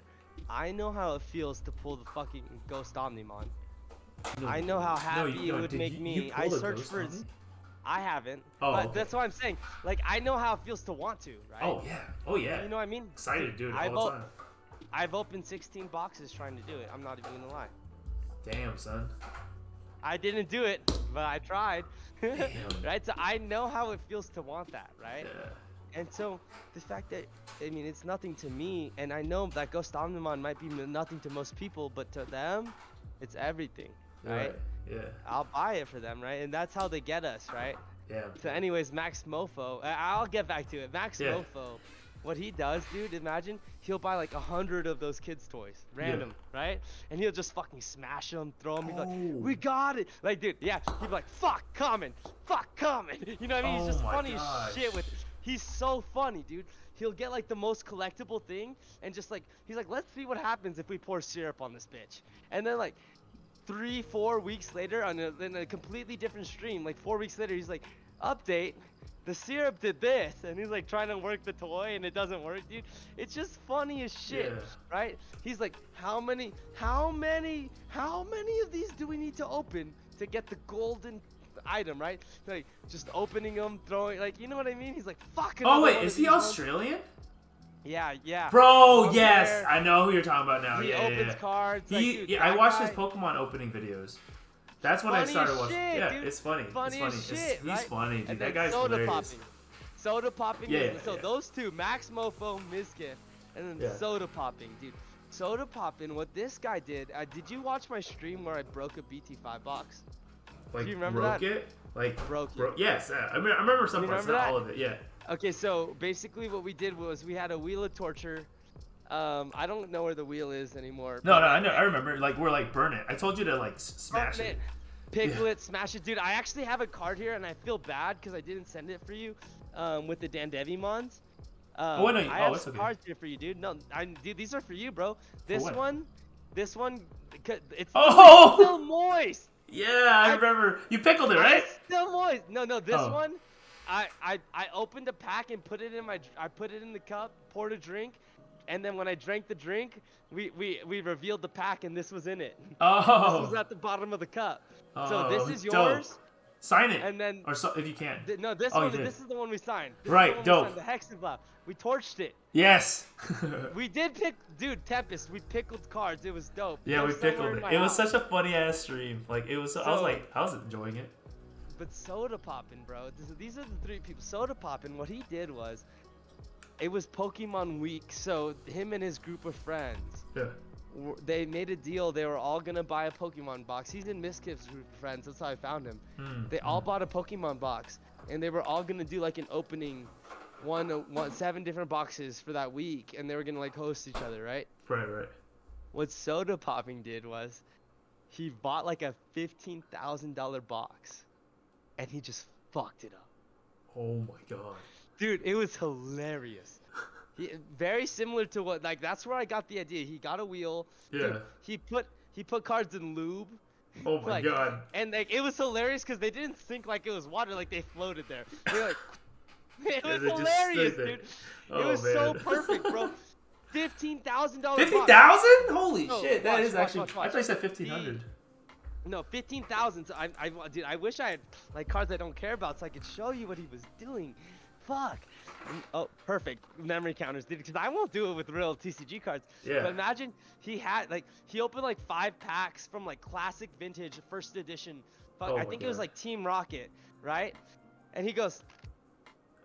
I know how it feels to pull the fucking Ghost Omnimon. I know how happy it would make me. I searched for his. I haven't. But that's what I'm saying. Like I know how it feels to want to, right? Oh yeah. You know what I mean? Excited, dude. All the time. I've opened 16 boxes trying to do it. I'm not even gonna lie. Damn, son. I didn't do it, but I tried. Damn. Right? So I know how it feels to want that, right? Yeah. And so the fact that, I mean, it's nothing to me, and I know that Ghost Omnimon might be nothing to most people, but to them, it's everything, right? Yeah. I'll buy it for them, right? And that's how they get us, right? Yeah. So anyways, Max Mofo, I'll get back to it. Max Mofo, what he does, dude, imagine, he'll buy like 100 of those kids' toys, random, right? And he'll just fucking smash them, throw them, he'd be like, we got it! Like, dude, yeah, he'd be like, fuck, common! You know what I mean? He's just funny as shit with He's so funny, dude. He'll get like the most collectible thing and just like he's like, let's see what happens if we pour syrup on this bitch. And then like 3-4 weeks later in a completely different stream, like 4 weeks later, he's like, update, the syrup did this, and he's like trying to work the toy and it doesn't work, dude. It's just funny as shit, Yeah. right? He's like, how many of these do we need to open to get the golden item, right? Like just opening them, throwing, like, you know what I mean? He's like, fuck. Oh wait, is he Australian? Yeah. Bro, Over yes, there, I know who you're talking about now. he Yeah, opens cards. Like, He, dude, yeah, I that watched guy- his Pokemon opening videos. That's when I Funny started as watching. shit, Yeah, dude. it's funny. Funny it's as funny. shit, He's right? funny, dude. And That then guy's soda hilarious. popping. Soda popping. Yeah, so yeah. those two, Max Mofo, Mizkif, and then Yeah. soda popping, dude. Soda popping. What this guy did? Did you watch my stream where I broke a BT5 box? Like, Do you remember broke that? it? Like, Broke it. Yes, I remember some You parts, remember not that? all of it. Yeah. Okay, so basically what we did was we had a wheel of torture. I don't know where the wheel is anymore. No, but I know. I remember. Like, we're like, burn it. I told you to like smash burn it. Piglet, smash it, dude. I actually have a card here, and I feel bad because I didn't send it for you, with the Dandevimons. Oh, wait, no, I have it's some okay. cards here for you, dude. No, dude, these are for you, bro. This what? one, it's Oh! still moist. Yeah, I remember. You pickled it, right? It's still moist. No, this Oh. one, I opened a pack and put it in I put it in the cup, poured a drink, and then when I drank the drink, we revealed the pack and this was in it. This Oh. was at the bottom of the cup. Oh, So this is dope. yours. Sign it. And then Or so, if you can. no, this Oh, you one. did. This is the one we signed. This Right, is the one we dope. signed, the Hexenblatt. We torched it. Yes. We did pick, dude. Tempest. We pickled cards. It was dope. Yeah, They're we somewhere pickled in it. my It was house. such a funny ass stream. Like, it was. I was So- like, I was enjoying it. But soda popping, bro. These are the three people. Soda popping. What he did was, it was Pokemon Week. So him and his group of friends, Yeah. they made a deal. They were all gonna buy a Pokemon box. He's in Miskif's group of friends. That's how I found him. They all bought a Pokemon box, and they were all gonna do like an opening, 7 different boxes for that week, and they were gonna like host each other, right? Right. What soda popping did was, he bought like a $15,000 box, and he just fucked it up. Oh my god. Dude, it was hilarious. Very similar to what, like, that's where I got the idea. He got a wheel. Yeah. Dude, he put cards in lube. Oh my Like, god. And like it was hilarious because they didn't sink like it was water, like they floated there. They were like, it Yeah, was they just hilarious, stood there. dude. Oh, It was so man. perfect, bro. $15,000. 50,000? Holy No, shit! That watch, is watch, actually. watch, I thought you said watch. 1,500. No, 15,000. So dude, I wish I had like cards I don't care about so I could show you what he was doing. Fuck. Oh, perfect. Memory counters, dude. Because I won't do it with real TCG cards. Yeah. But imagine he opened like 5 packs from like classic vintage first edition. Fuck, Oh I my think it was God. like Team Rocket, right? And he goes,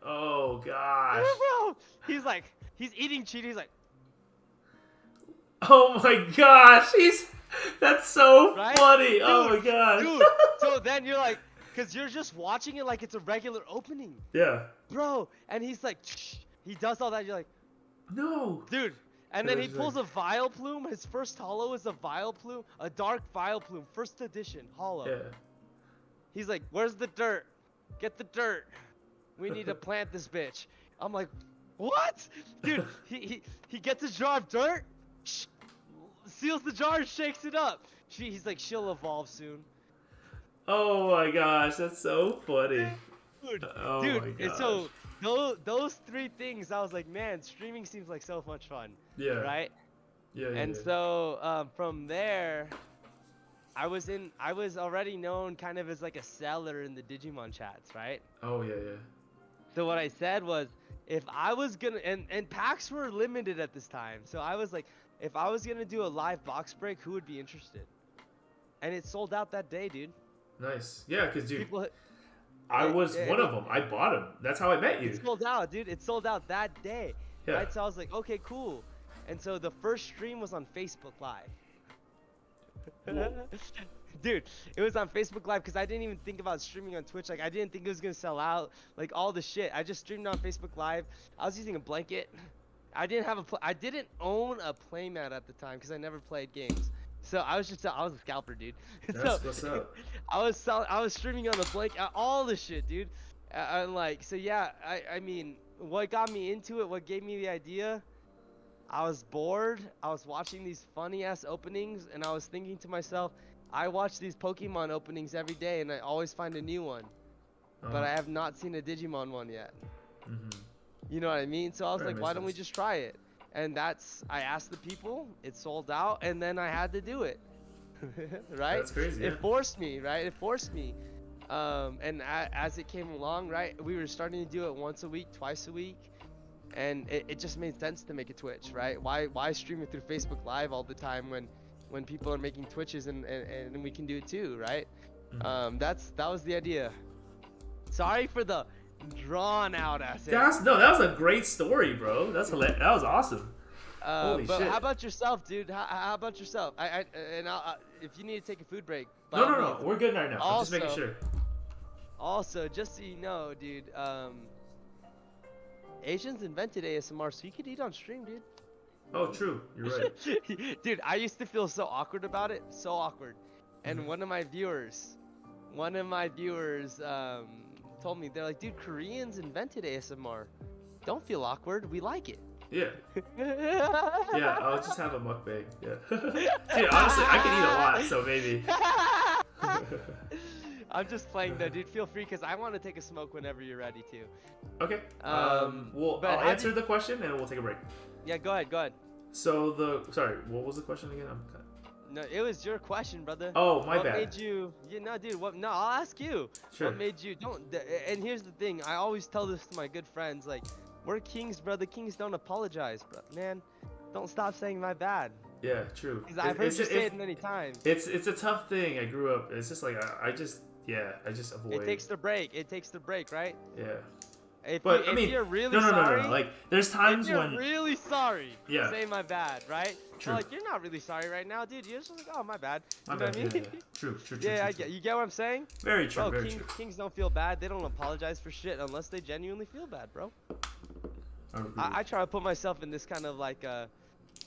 Oh gosh. bro. He's eating cheat. He's like, Oh my gosh. That's so Right? funny. Oh my Dude, god. dude. So then you're like, because you're just watching it like it's a regular opening, Yeah. bro. And he's like, he does all that. You're like, No. dude. And It then he was pulls like- a Vile Plume. His first holo is a Vile Plume, a dark Vile Plume, first edition holo. Yeah. He's like, where's the dirt? Get the dirt. We need to plant this bitch. I'm like, what? Dude, he gets a jar of dirt, seals the jar, and shakes it up. He's like, she'll evolve soon. Oh my gosh. That's so funny. Dude, Oh dude, my and gosh. so those 3 things, I was like, man, streaming seems like so much fun, Yeah. right? Yeah. And so from there, I was already known kind of as like a seller in the Digimon chats, right? Oh yeah. So what I said was, if I was gonna, and packs were limited at this time, so I was like, if I was gonna do a live box break, who would be interested? And it sold out that day, dude. Nice. Yeah, because dude, People, I was it- one of them. I bought him. That's how I met you. it sold out, dude. It sold out that day. Yeah. Right? So I was like, okay, cool. And so the first stream was on Facebook Live. Whoa. Dude, it was on Facebook Live because I didn't even think about streaming on Twitch. Like, I didn't think it was gonna sell out. Like all the shit. I just streamed on Facebook Live. I was using a blanket. I didn't own a playmat at the time because I never played games. So I was a scalper, dude. That's what's up. I was streaming on the blanket, all the shit, dude. And like, so yeah, I mean, what got me into it, what gave me the idea, I was bored. I was watching these funny ass openings, and I was thinking to myself, I watch these Pokemon openings every day, and I always find a new one, but I have not seen a Digimon one yet. You know what I mean? So I was like, why don't we just try it? And I asked the people, it sold out, and then I had to do it. Right? That's crazy. It forced me, right? It forced me. And as it came along, right, we were starting to do it once a week, twice a week, and it just made sense to make a Twitch, right? Why stream it through Facebook Live all the time when people are making Twitches and we can do it too, right? That was the idea. Sorry for the drawn out essay. That was a great story, bro. That was awesome. Holy but shit. how about yourself, dude? How about yourself? If you need to take a food break. No, we're good right now. I'm just making sure. Also, just so you know, dude, Asians invented ASMR, so you could eat on stream, dude. Oh, true. You're right. Dude, I used to feel so awkward about it, so awkward. And one of my viewers, told me, they're like, dude, Koreans invented ASMR. Don't feel awkward. We like it. Yeah. Yeah, I'll just have a mukbang. Yeah. Dude, honestly, I can eat a lot, so maybe. I'm just playing though, dude. Feel free, because I want to take a smoke whenever you're ready to. Okay. Well, but I'll answer the question and we'll take a break. Yeah, go ahead. So sorry, what was the question again? No, it was your question, brother. Oh, my bad. bad. What made you? No, dude. No, I'll ask you. Sure. What made you? And here's the thing. I always tell this to my good friends. Like, we're kings, brother. Kings don't apologize, bro. Man, don't stop saying my bad. Yeah, true. Because I've heard you say it many times. It's a tough thing. I grew up. It's just like I just avoid. It takes the break, right? Yeah. If you're really no. sorry, Like, there's times if you're when really sorry, Yeah. say my bad, right? True. So, like, you're not really sorry right now, dude. You're just like, oh, my bad. My You know bad. what I mean? Yeah. True. Yeah, I true. get. You get what I'm saying? Very true. Bro, very true. kings don't feel bad. They don't apologize for shit unless they genuinely feel bad, bro. I try to put myself in this kind of like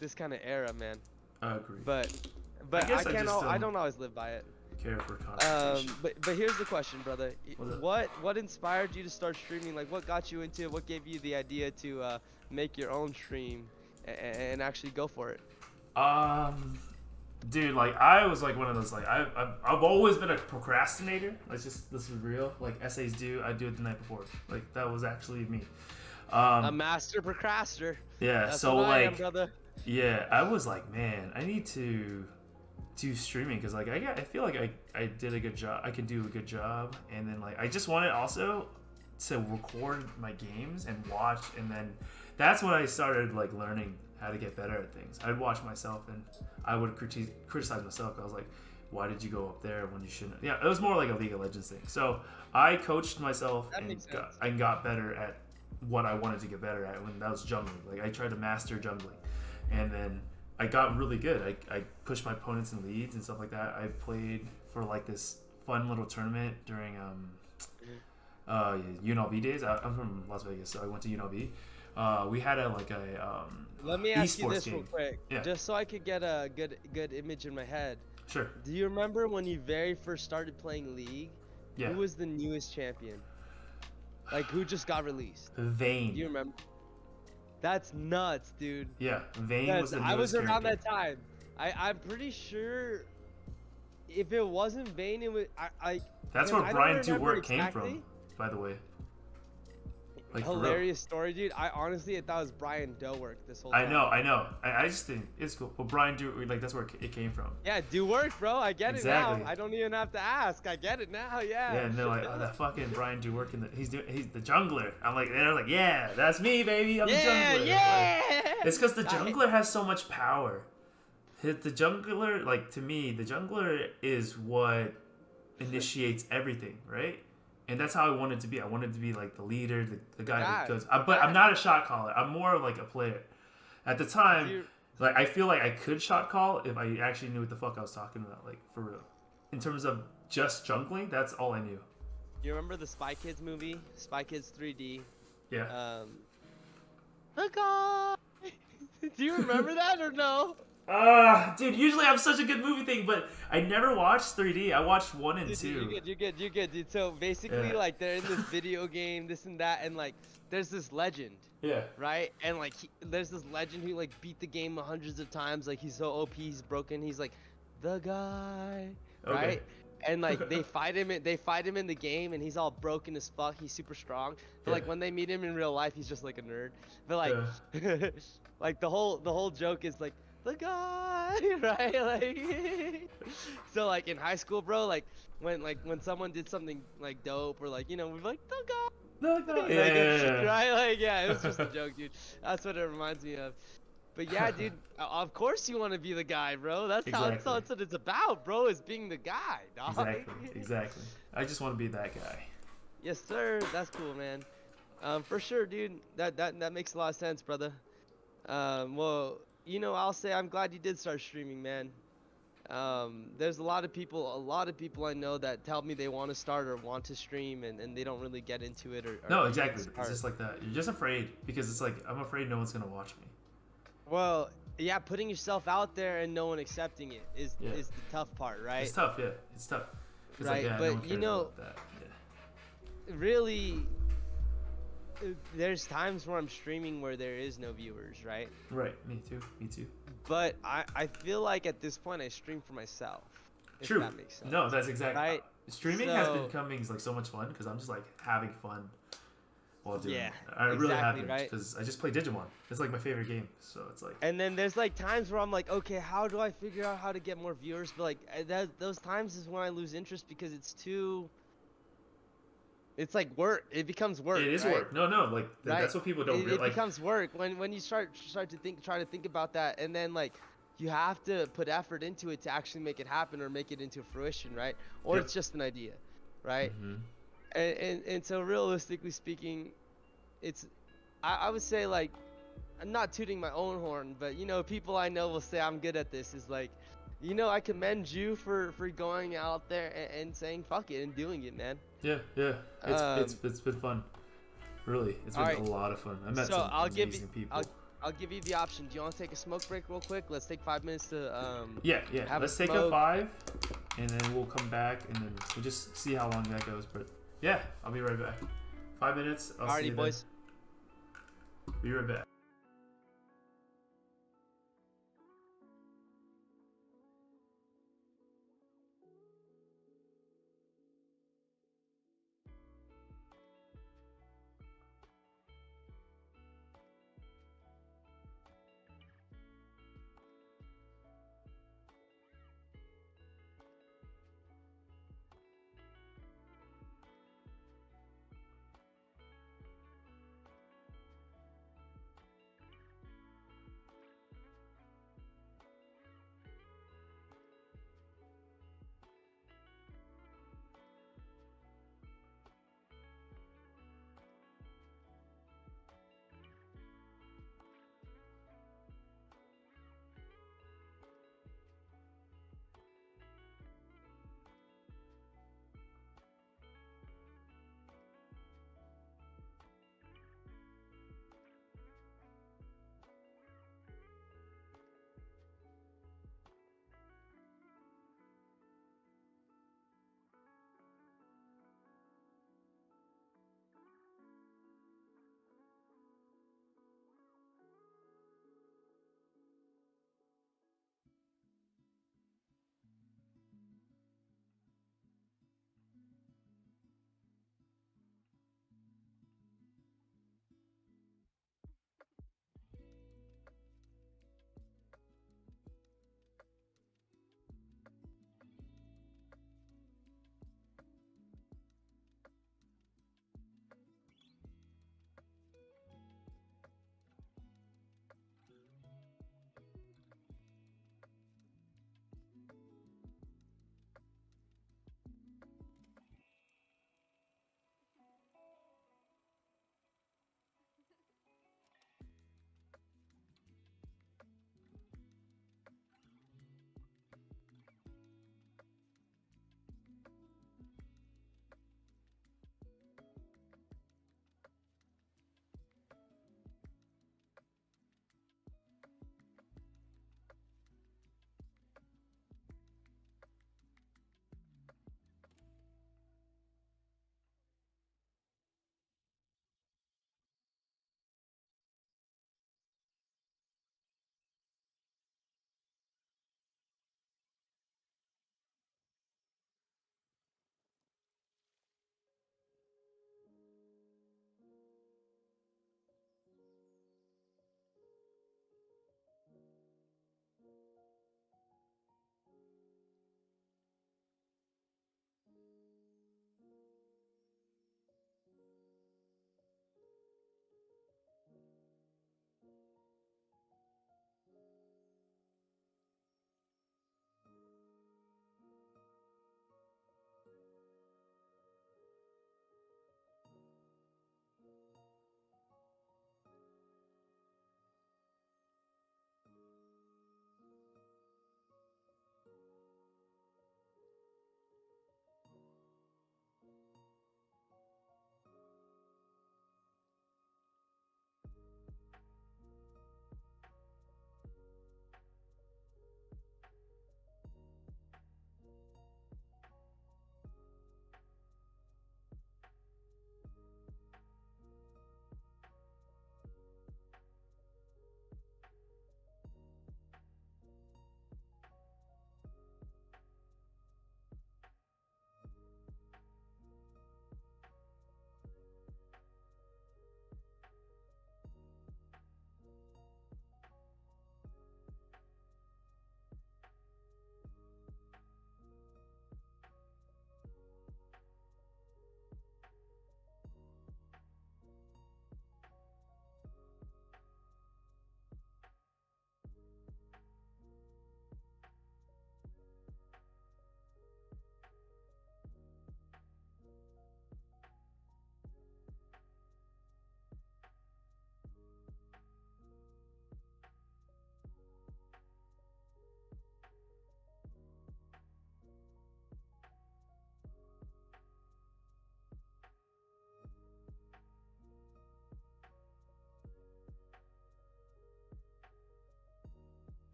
this kind of era, man. I agree. But I don't always live by it. Care for conversation. But here's the question, brother. What's What inspired you to start streaming? Like, what got you into it? What gave you the idea to make your own stream and actually go for it? Dude, like, I was like one of those, like, I've always been a procrastinator. This is real. Like, essays due, I do it the night before. Like, that was actually me. A master procrastinator. Yeah. That's so what I am, like, brother. yeah, I was like, man, I need to do streaming because like I feel like I did a good job. I can do a good job, and then like I just wanted also to record my games and watch, and then that's when I started like learning how to get better at things. I'd watch myself and I would criticize myself. I was like, why did you go up there when you shouldn't? Yeah, it was more like a League of Legends thing. So I coached myself and got better at what I wanted to get better at when that was jungling. Like, I tried to master jungling, and then I got really good. I pushed my opponents in leads and stuff like that. I played for like this fun little tournament during UNLV days. I'm from Las Vegas, so I went to UNLV. We had Let me ask you this game. real quick, just so I could get a good image in my head. Sure. Do you remember when you very first started playing League? Yeah. Who was the newest champion? Like, who just got released? Vayne. Do you remember? That's nuts, dude. Yeah, Vayne was the newest I was around character. that time. I'm pretty sure if it wasn't Vayne, it was That's where Brian Do Work came from, by the way. Like, hilarious story, dude. I honestly thought it was Brian Doe Work this whole I time. know. I just think it's cool. But Brian Do, like, that's where it came from. Yeah, Do Work, bro. I get Exactly. it now. I don't even have to ask. I get it now. Yeah. Yeah, and they're like, oh, that fucking Brian Do Work he's the jungler. I'm like, they're like, yeah, that's me, baby. I'm the jungler. Yeah. Like, it's because the jungler has so much power. The jungler, like, to me, the jungler is what initiates everything, right? And that's how I wanted to be. I wanted to be like the leader, the guy that goes. But I'm not a shot caller. I'm more like a player. At the time, like, I feel like I could shot call if I actually knew what the fuck I was talking about, like, for real. In terms of just jungling, that's all I knew. You remember the Spy Kids movie, Spy Kids 3D? Yeah. The guy. Do you remember that or no? Dude, usually I'm such a good movie thing, but I never watched 3D. I watched 1 and Dude, 2. you're good, dude. So basically, Yeah. like they're in this video game, this and that, and like there's this legend, Yeah. right? And like there's this legend who like beat the game hundreds of times. Like he's so OP, he's broken. He's like the guy, Okay. right? And like they fight him in the game, and he's all broken as fuck. He's super strong. But like Yeah. when they meet him in real life, he's just like a nerd. But like, Yeah. like the whole joke is like the guy, right? Like, so like in high school, bro, like when someone did something like dope or like we're like the guy. No, no. Like, Yeah. right? Like, yeah, it was just a joke, dude. That's what it reminds me of. But yeah, dude, of course you want to be the guy, bro. That's Exactly. that's what it's about, bro, is being the guy, dog. Exactly. I just want to be that guy. Yes, sir. That's cool, man. For sure, dude. That makes a lot of sense, brother. Well, I'll say I'm glad you did start streaming, man. There's a lot of people I know that tell me they want to start or want to stream and they don't really get into it or No, even exactly. start. It's just like that. You're just afraid because it's like I'm afraid no one's gonna watch me. Well, yeah, putting yourself out there and no one accepting it is Yeah. the tough part, right? It's tough, yeah. It's tough. It's Right, like, yeah, but no one cares about that. Yeah. really, there's times where I'm streaming where there is no viewers, right? Right. Me too. Me too. But I feel like at this point I stream for myself. If True. That makes sense. No, that's exactly. Right? Streaming has So- been becoming like so much fun because I'm just like having fun while doing Yeah, it. I really exactly, haven't right? because I just play Digimon. It's like my favorite game, so it's like. And then there's like times where I'm like, okay, how do I figure out how to get more viewers? But like those times is when I lose interest because it's too. It's like work. It becomes work. It is right? work. No, like Right? that's what people don't It realize. Like, becomes work when you try to think about that, and then like you have to put effort into it to actually make it happen or make it into fruition, right? Or Yep. it's just an idea, right? mhm. And so realistically speaking, it's I would say like I'm not tooting my own horn, but people I know will say I'm good at this. Is like, I commend you for going out there and saying fuck it and doing it, man. Yeah. It's been fun. Really, it's been Alright. a lot of fun. I met So some I'll amazing give you people. I'll give you the option. Do you want to take a smoke break real quick? Let's take 5 minutes to Yeah. have a Let's take a smoke. 5, and then we'll come back, and then we'll just see how long that goes. But yeah, I'll be right back. 5 minutes. I'll see Alrighty, you boys. then. Be right back.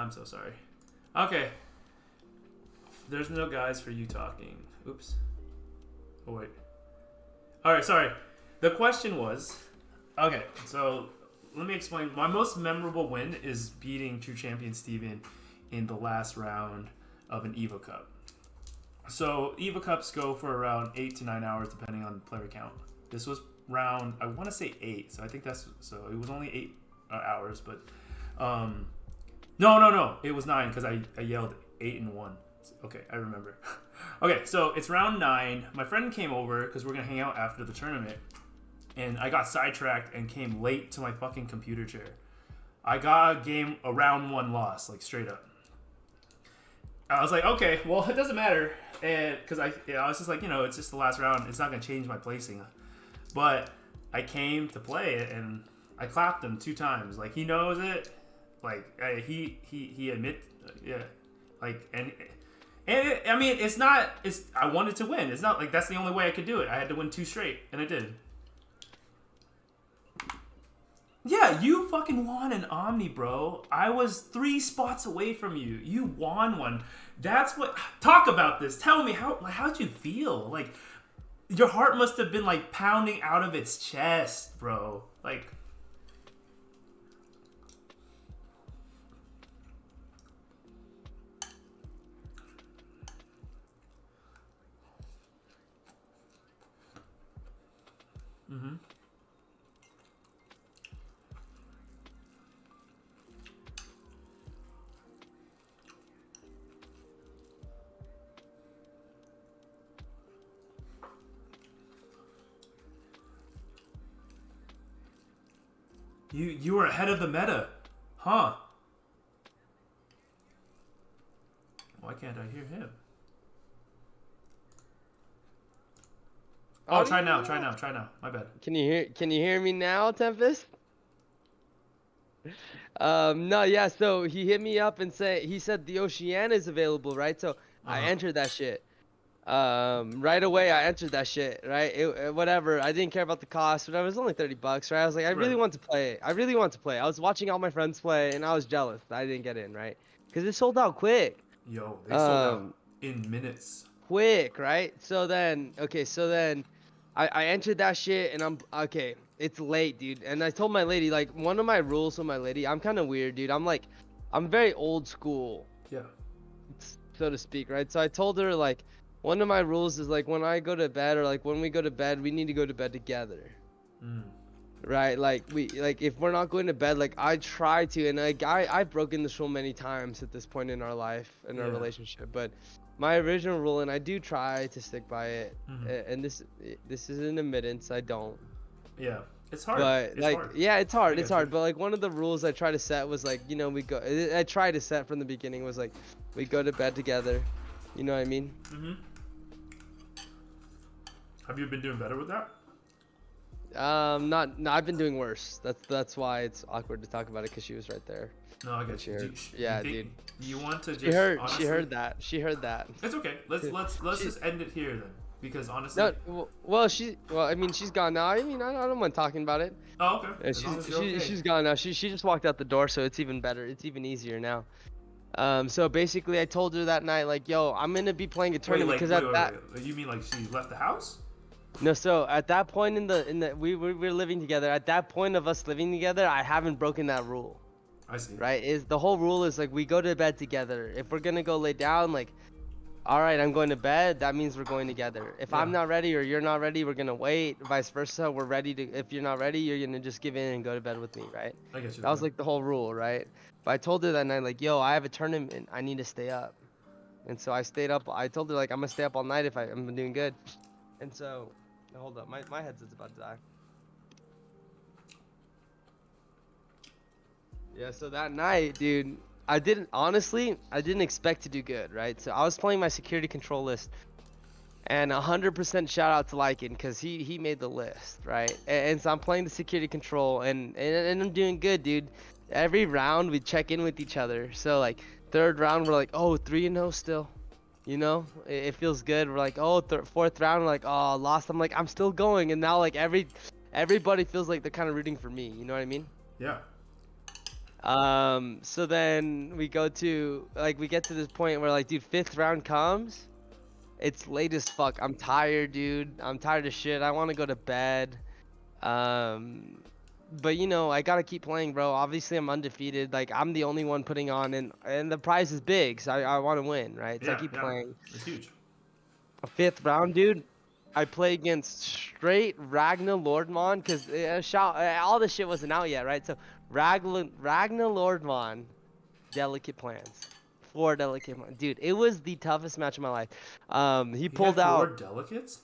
I'm so sorry. Okay. There's no guys for you talking. Oops. Oh, wait. Alright, sorry. The question was... Okay, so let me explain. My most memorable win is beating True Champion Steven in the last round of an EVO Cup. So EVO Cups go for around 8 to 9 hours depending on player count. This was round, I want to say 8, so I think that's, so it was only 8 hours, but no, it was 9 because I yelled 8 and 1. Okay, I remember. Okay, so it's round 9. My friend came over because we're gonna hang out after the tournament, and I got sidetracked and came late to my fucking computer chair. I got a round 1 loss, like straight up. I was like, okay, well, it doesn't matter, and because I was just like, it's just the last round. It's not gonna change my placing, but I came to play it and I clapped him 2 times. Like, he knows it. Like, he admit, yeah. Like, and I mean, I wanted to win. It's not like that's the only way I could do it. I had to win 2 straight, and I did. Yeah, you fucking won an Omni, bro. I was 3 spots away from you. You won one. That's what. Talk about this. Tell me how'd you feel? Like, your heart must have been like pounding out of its chest, bro. Like. Mm-hmm. You were ahead of the meta, huh? Why can't I hear him? Oh, try now. My bad. Can you hear me now, Tempest? No, yeah, so he hit me up and he said the Oceania is available, right? So I entered that shit. Right away I entered that shit, right? Whatever. I didn't care about the cost, but it was only $30, right? I was like, I really want to play. I was watching all my friends play and I was jealous that I didn't get in, right? Because it sold out quick. Yo, they sold out in minutes. Quick, right? So then I entered that shit and I'm okay. It's late, dude. And I told my lady, like, one of my rules with my lady, I'm kind of weird, dude. I'm very old school. Yeah. So to speak, right? So I told her, like, one of my rules is, like, when I go to bed or like when we go to bed, we need to go to bed together. Right? Like, if we're not going to bed, like, I try to, and like I've broken this rule many times at this point in our life, in our relationship, but my original rule, and I do try to stick by it, and this is an admittance, I don't. Yeah, it's hard. But it's like, hard. yeah, it's hard. But like, one of the rules I try to set was like, I tried to set from the beginning was like, we go to bed together. You know what I mean? Have you been doing better with that? No, I've been doing worse. That's why it's awkward to talk about it, because she was right there. No, I got you. Dude. You want to just? She heard that. It's okay. Let's just end it here then, because honestly. No, well, I mean, she's gone now. I mean, I don't mind talking about it. Oh, okay. And she's gone now. She just walked out the door, so it's even better. It's even easier now. So basically, I told her that night, like, yo, I'm gonna be playing a tournament because wait. You mean like she left the house? No, so at that point we were living together. At that point of us living together, I haven't broken that rule. I see. Right? Is the whole rule is like we go to bed together. If we're gonna go lay down, like, all right, I'm going to bed. That means we're going together. If I'm not ready or you're not ready, we're gonna wait. Vice versa. We're ready to. If you're not ready, you're gonna just give in and go to bed with me, right? I get you. That was like the whole rule, right? But I told her that night, like, yo, I have a tournament. I need to stay up. And so I stayed up. I told her, like, I'm gonna stay up all night if I'm doing good. And so, hold up, my headset's about to die. Yeah, so that night, dude, I didn't expect to do good, right? So I was playing my security control list, and 100% shout out to Lycan, because he made the list, right? And so I'm playing the security control, and I'm doing good, dude. Every round we check in with each other. So like 3rd round we're like, oh, 3-0 still, you know, it feels good. We're like, oh, 4th round we're like, oh, lost. I'm like, I'm still going. And now like everybody feels like they're kind of rooting for me, you know what I mean? Yeah. So then we go to we get to this point where like, dude, 5th round comes. It's late as fuck. I'm tired, dude. I'm tired of shit. I want to go to bed. But you know, I gotta keep playing, bro. Obviously, I'm undefeated. Like, I'm the only one putting on, and the prize is big, so I want to win, right? So I Yeah, keep yeah. playing. It's huge. 5th round, dude. I play against straight Ragnar Lordmon because all this shit wasn't out yet, right? So Ragnar Lordmon, delicate plans, 4 delicate plans. Dude, it was the toughest match of my life. He pulled had 4 out. delegates?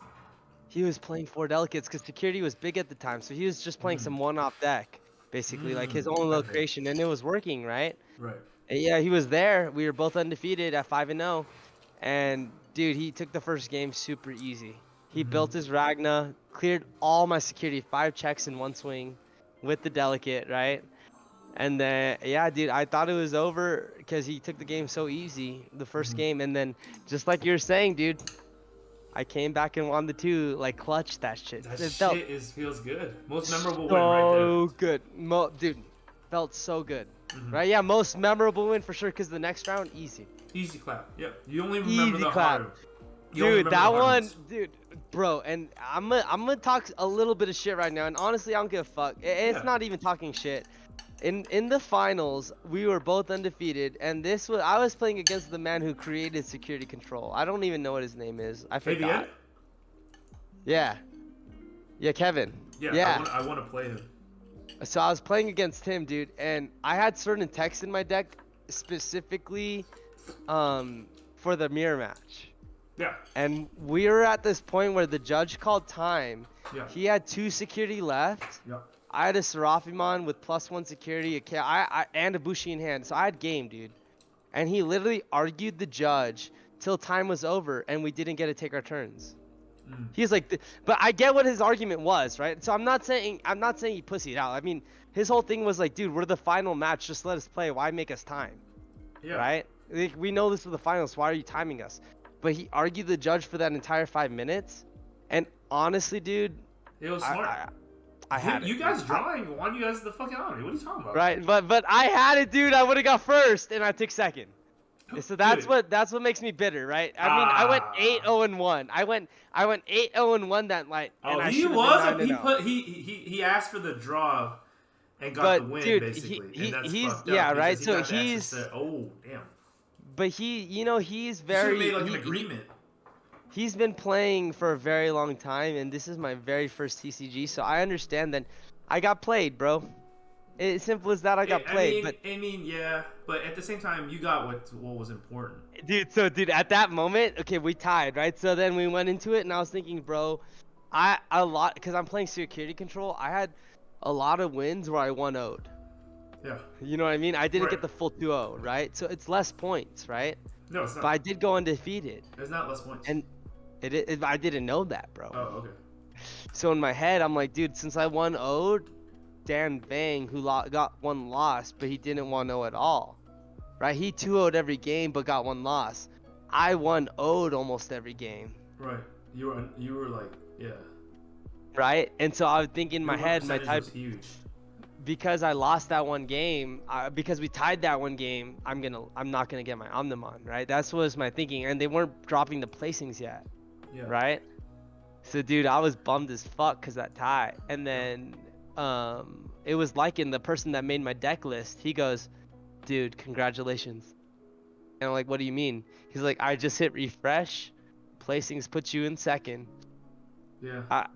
He was playing 4 delegates because security was big at the time, so he was just playing some one-off deck, basically, like his own little creation, and it was working, right? Right. And yeah, he was there. We were both undefeated at 5-0, and dude, he took the first game super easy. He built his Ragna, cleared all my security, 5 checks in 1 swing, with the delicate, right? And then yeah, dude, I thought it was over because he took the game so easy, the first game, and then just like you were saying, dude. I came back and won the 2, like clutch that shit. That It shit feels good. Most memorable win so right good. Dude, felt so good. Right? Yeah, most memorable win for sure because the next round, easy. there. Easy clap. Yep. You only remember Easy the clap. hard. You only Dude, remember that the hard one, ones. dude, bro, and I'm gonna talk a little bit of shit right now, and honestly, I don't give a fuck. It's Yeah. not even talking shit. In the finals, we were both undefeated, and I was playing against the man who created security control. I don't even know what his name is. I Hey, forgot. again? Yeah. Yeah, Kevin. Yeah. Yeah. I want to play him. So I was playing against him, dude, and I had certain techs in my deck specifically for the mirror match. Yeah. And we were at this point where the judge called time. Yeah. He had 2 security left. Yeah. I had a Seraphimon with +1 security, and a Bushi in hand. So I had game, dude. And he literally argued the judge till time was over, and we didn't get to take our turns. He's like, but I get what his argument was, right? So I'm not saying he pussied out. I mean, his whole thing was like, dude, we're the final match. Just let us play. Why make us time? Yeah. Right? Like, we know this is the finals. Why are you timing us? But he argued the judge for that entire 5 minutes. And honestly, dude, It was smart. I had you it. guys drawing won you guys the fucking army. What are you talking about? Right, but I had it, dude. I would have got first, and I took second. So that's what makes me bitter, right? I mean, I went 8-0-1. I went 8-0-1 that night. Oh, and he was. He asked for the draw and got But, the win, dude, basically. he's and that's fucked yeah, up right. because he So got the extra he's set. Oh, damn. but he's You very should have made like an agreement. he's been playing for a very long time, and this is my very first TCG, so I understand that I got played, bro. It's simple as that. I got played. I mean, yeah, but at the same time, you got what was important. Dude, at that moment, okay, we tied, right? So then we went into it, and I was thinking, bro, because I'm playing security control, I had a lot of wins where I 1-0'd. Yeah. You know what I mean? I didn't Right. get the full 2-0, right? So it's less points, right? No, it's not. But I did go undefeated. There's not less points. And I didn't know that, bro. Oh, okay. So in my head, I'm like, dude, since I 1-0'd Dan Bang, who got 1 loss, but he didn't 1-0 at all, right? He 2-0'd every game, but got 1 loss. I 1-0'd almost every game. Right. You were like, yeah. Right? And so I was thinking in my Your head, my percentage type, was huge. because I lost that 1 game, because we tied that 1 game, I'm not gonna get my Omnimon, right? That's what was my thinking, and they weren't dropping the placings yet, Yeah. right? So dude, I was bummed as fuck because that tie, and then it was Lycan, the person that made my deck list. He goes, dude, congratulations. And I'm like, what do you mean? He's like, I just hit refresh, placings put you in second. Yeah.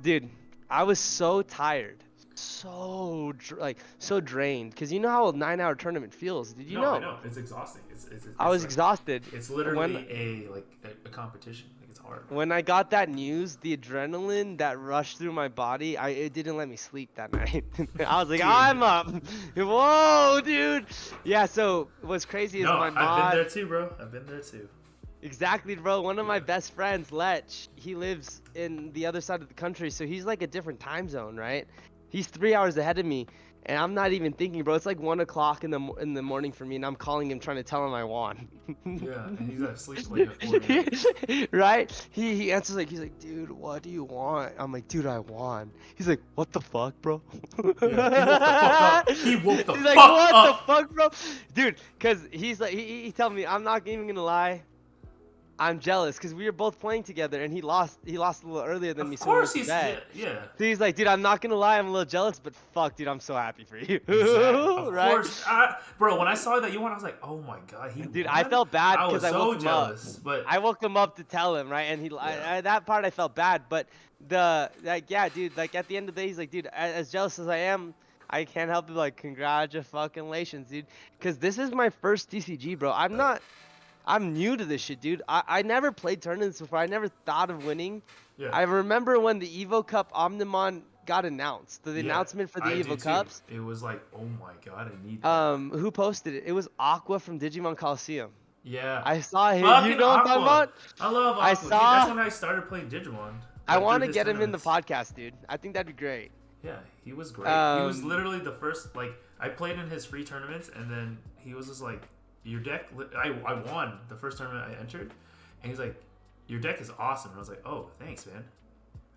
Dude, I was so tired, so drained, because you know how a 9-hour tournament feels. Did you know? I know. It's exhausting. It's I was like, exhausted. It's literally a competition. Like, it's hard. When I got that news, the adrenaline that rushed through my body, it didn't let me sleep that night. I was like, I'm up. Whoa, dude. Yeah, so what's crazy is my mod. I've been there too, bro. I've been there too. Exactly, bro. One of my best friends, Lech, he lives in the other side of the country, so he's like a different time zone, right? He's 3 hours ahead of me, And I'm not even thinking, bro. It's like 1 o'clock in the morning for me, and I'm calling him trying to tell him I won. Yeah, and he's asleep like at 4 a.m. Right? He answers like, he's like, dude, what do you want? I'm like, dude, I won. He's like, what the fuck, bro? Yeah, he woke the fuck up. He woke the He's fuck like, what up. the fuck, bro? Dude, cause he's like, he told me, I'm not even gonna lie. I'm jealous because we were both playing together, and he lost a little earlier than me. Of So we went course to he's bed. yeah. So he's like, dude, I'm not gonna lie, I'm a little jealous, but fuck, dude, I'm so happy for you. Exactly. Of Right? course, bro. When I saw that you won, I was like, oh my god, he Dude, won? I felt bad I was because I so woke him up. jealous, but I woke him up to tell him, right? And that part I felt bad, but yeah, dude, like at the end of the day, he's like, dude, as jealous as I am, I can't help it, like, congratulations, dude, because this is my first TCG, bro. I'm new to this shit, dude. I never played tournaments before. I never thought of winning. yeah. I remember when the Evo Cup Omnimon got announced, the Yeah, announcement for the I Evo did too. Cups. It was like, oh my god, I need that. Who posted it? It was Aqua from Digimon Coliseum. Yeah. I saw him. Fucking You know what I'm talking Aqua. about? I love Aqua. I Dude, saw- that's when I started playing Digimon. I like, want to through his get him in the tournaments. podcast, dude. I think that'd be great. Yeah, he was great. He was Um, literally the first. Like, I played in his free tournaments, and then he was just like, "Your deck." I won the first tournament I entered, and he's like, "Your deck is awesome." And I was like, "Oh, thanks, man."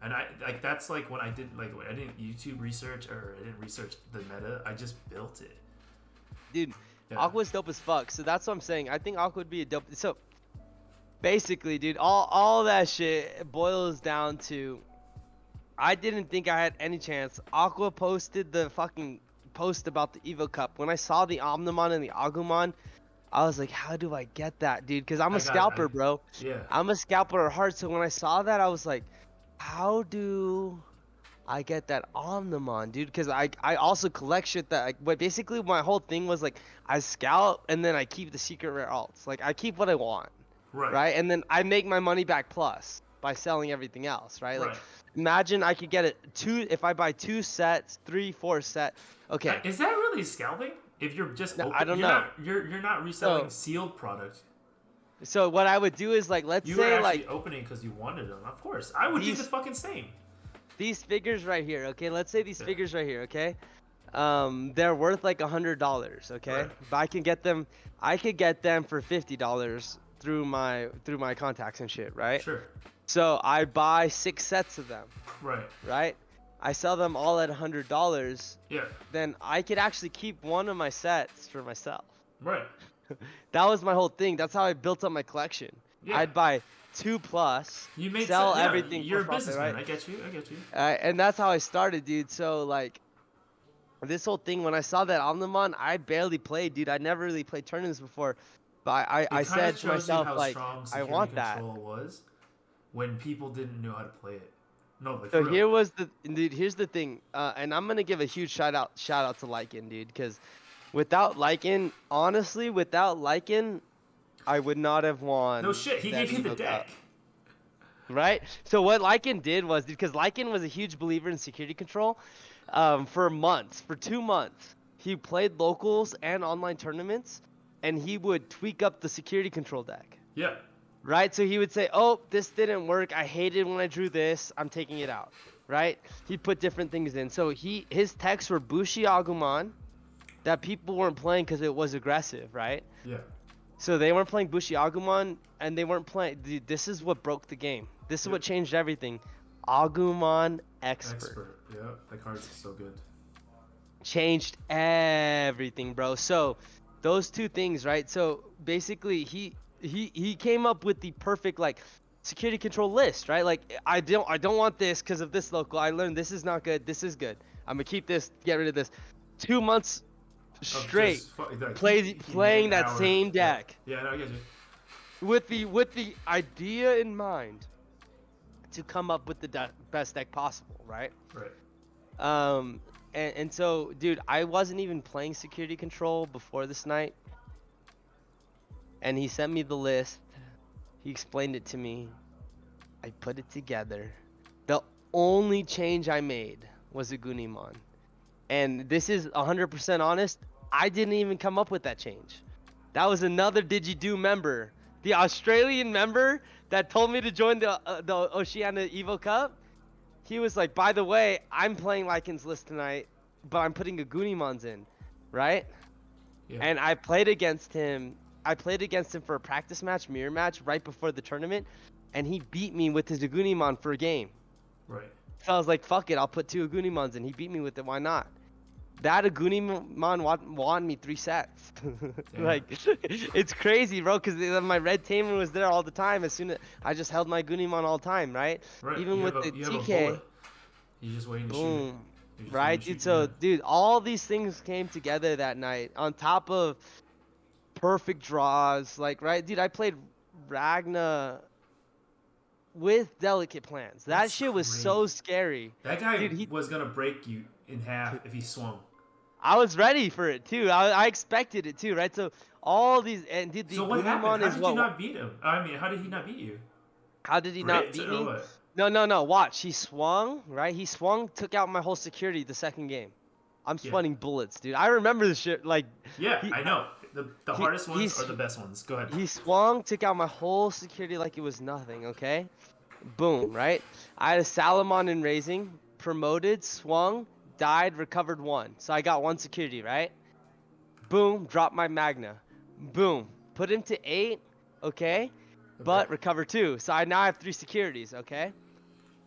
And I like that's like when I didn't YouTube research or I didn't research the meta. I just built it. Dude, Yeah. Aqua's dope as fuck. So that's what I'm saying. I think Aqua would be a dope. So basically, dude, all that shit boils down to I didn't think I had any chance. Aqua posted the fucking post about the Evo Cup. When I saw the Omnimon and the Agumon, I was like, how do I get that, dude? Because I'm a scalper, bro. Yeah. I'm a scalper at heart. So when I saw that, I was like, how do I get that Omnimon, dude? Because I also collect shit that, like, but basically my whole thing was like, I scout and then I keep the secret rare alts. Like, I keep what I want, right? And then I make my money back plus by selling everything else, right? Like, imagine I could get it if I buy 2 sets, 3, 4 set. Okay. Is that really scalping? If you're just No, I don't know. You're not reselling sealed product. So what I would do is, like, let's You say, were actually like, opening because you wanted them. Of course, I would do the fucking same. these figures right here, okay? Let's say these figures right here, okay? They're worth like $100, okay? Right. But I could get them for $50 through my contacts and shit, right? Sure. So I buy 6 sets of them, Right. right? I sell them all at $100. Yeah. Then I could actually keep one of my sets for myself. Right. That was my whole thing. That's how I built up my collection. Yeah. I'd buy 2 plus, You made sell yeah, everything You're for a profit, businessman. right? I get you. I get you. And that's how I started, dude. So, like, this whole thing, when I saw that Omnimon, I barely played, dude. I never really played tournaments before. But I said to myself, like, I want that. Was when people didn't know how to play it. No, like, So for real. here was the, dude, here's the thing. And I'm going to give a huge shout out to Lycan, dude. Because without Lycan, honestly, I would not have won. No shit, he that gave you the Evo deck. Cup. Right? So what Lycan did was, because Lycan was a huge believer in security control, for months, for 2 months, he played locals and online tournaments, and he would tweak up the security control deck. Yeah. Right? So he would say, oh, this didn't work. I hated when I drew this. I'm taking it out. Right? He'd put different things in. So his techs were Bushi Agumon that people weren't playing because it was aggressive, right? Yeah. So they weren't playing Bushi Agumon, and they weren't playing. Dude, this is what broke the game. This is what changed everything. Agumon Expert. Yeah, that card's so good. Changed everything, bro. So those 2 things, right? So basically, he came up with the perfect, like, security control list, right? Like, I don't want this because of this local. I learned this is not good. This is good. I'm gonna keep this. Get rid of this. 2 months straight playing that same deck. Yeah, no, I get you. With the idea in mind to come up with the best deck possible, right? Right. And so, dude, I wasn't even playing security control before this night, and he sent me the list. He explained it to me. I put it together. The only change I made was a Gunimon, and this is 100% honest. I didn't even come up with that change. That was another Digi-Do member. The Australian member that told me to join the Oceania Evo Cup. He was like, by the way, I'm playing Lycan's list tonight. but I'm putting a Goonimon's in, right? Yeah. And I played against him. I played against him for a practice match, mirror match, right before the tournament, and he beat me with his Agunimon for a game. Right. So I was like, fuck it, I'll put 2 Agunimons in. He beat me with it, why not? That Agunimon won me 3 sets. Like, it's crazy, bro, because my red tamer was there all the time. As soon as I just held my Agunimon all the time, right? Right. Even you with have the a, you have a TK. bullet. You're just waiting to shoot it. Boom. You're just waiting Right, to dude. shoot, So, yeah. dude, all these things came together that night on top of perfect draws. Like, right, dude, I played Ragna with delicate plans. That That's shit was great. so scary. That guy Dude, was gonna break you in half if he swung. I was ready for it too. I expected it too, right? So all these and dude, the So what happened? Agunimon How is did what? you not beat him? I mean, how did he not beat you? How did he not Grit beat or me? what? No. Watch, he swung, right? He swung, took out my whole security the second game. I'm Yeah. spawning bullets, dude. I remember this shit. Like, Yeah, he- I know. The hardest ones he's- are the best ones. Go ahead. he swung, took out my whole security like it was nothing. Okay, boom, right? I had a Salamon in raising, promoted, swung, died, recovered 1. So I got 1 security, right? Boom, drop my Magna. Boom, put him to 8, okay? But Okay. recover 2. So I now have 3 securities, okay?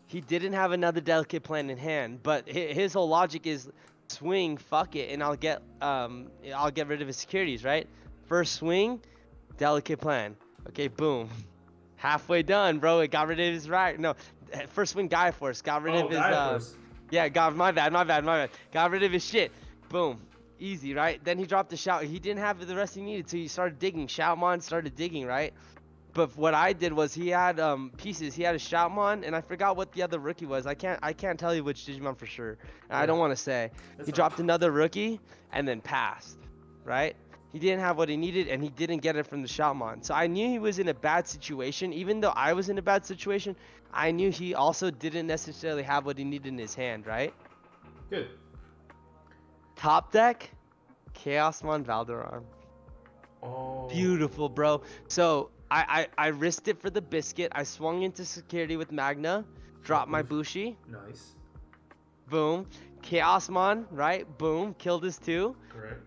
He didn't have another delicate plan in hand, but his whole logic is swing, fuck it, and I'll get rid of his securities, right? First swing, delicate plan. Okay, boom. Halfway done, bro. It got rid of his first swing Gaia Force, got rid of his Gaia Force. yeah, my bad. Got rid of his shit. Boom. Easy, right? Then he dropped the shout. He didn't have the rest he needed, so he started digging. Shoutmon started digging, right? But what I did was he had pieces. He had a Shoutmon, and I forgot what the other rookie was. I can't tell you which Digimon for sure. I don't want to say. That's He fine. dropped another rookie and then passed, right? He didn't have what he needed, and he didn't get it from the Shoutmon. So I knew he was in a bad situation. Even though I was in a bad situation, I knew he also didn't necessarily have what he needed in his hand, right? Good. Top deck, Chaosmon Valderon. Oh. Beautiful, bro. So I risked it for the biscuit. I swung into security with Magna, dropped my Bushi, Nice. boom. Chaosmon, right? Boom, killed his 2. Correct.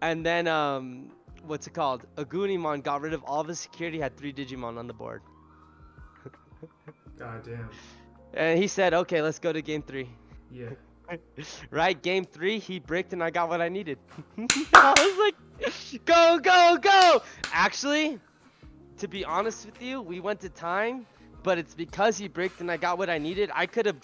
And then what's it called? Agunimon got rid of all of his security, had 3 Digimon on the board. God damn. And he said, okay, let's go to game 3. Yeah. Right, game 3, he bricked and I got what I needed. I was like, go! Actually, to be honest with you, we went to time, but it's because he bricked and I got what I needed. I could have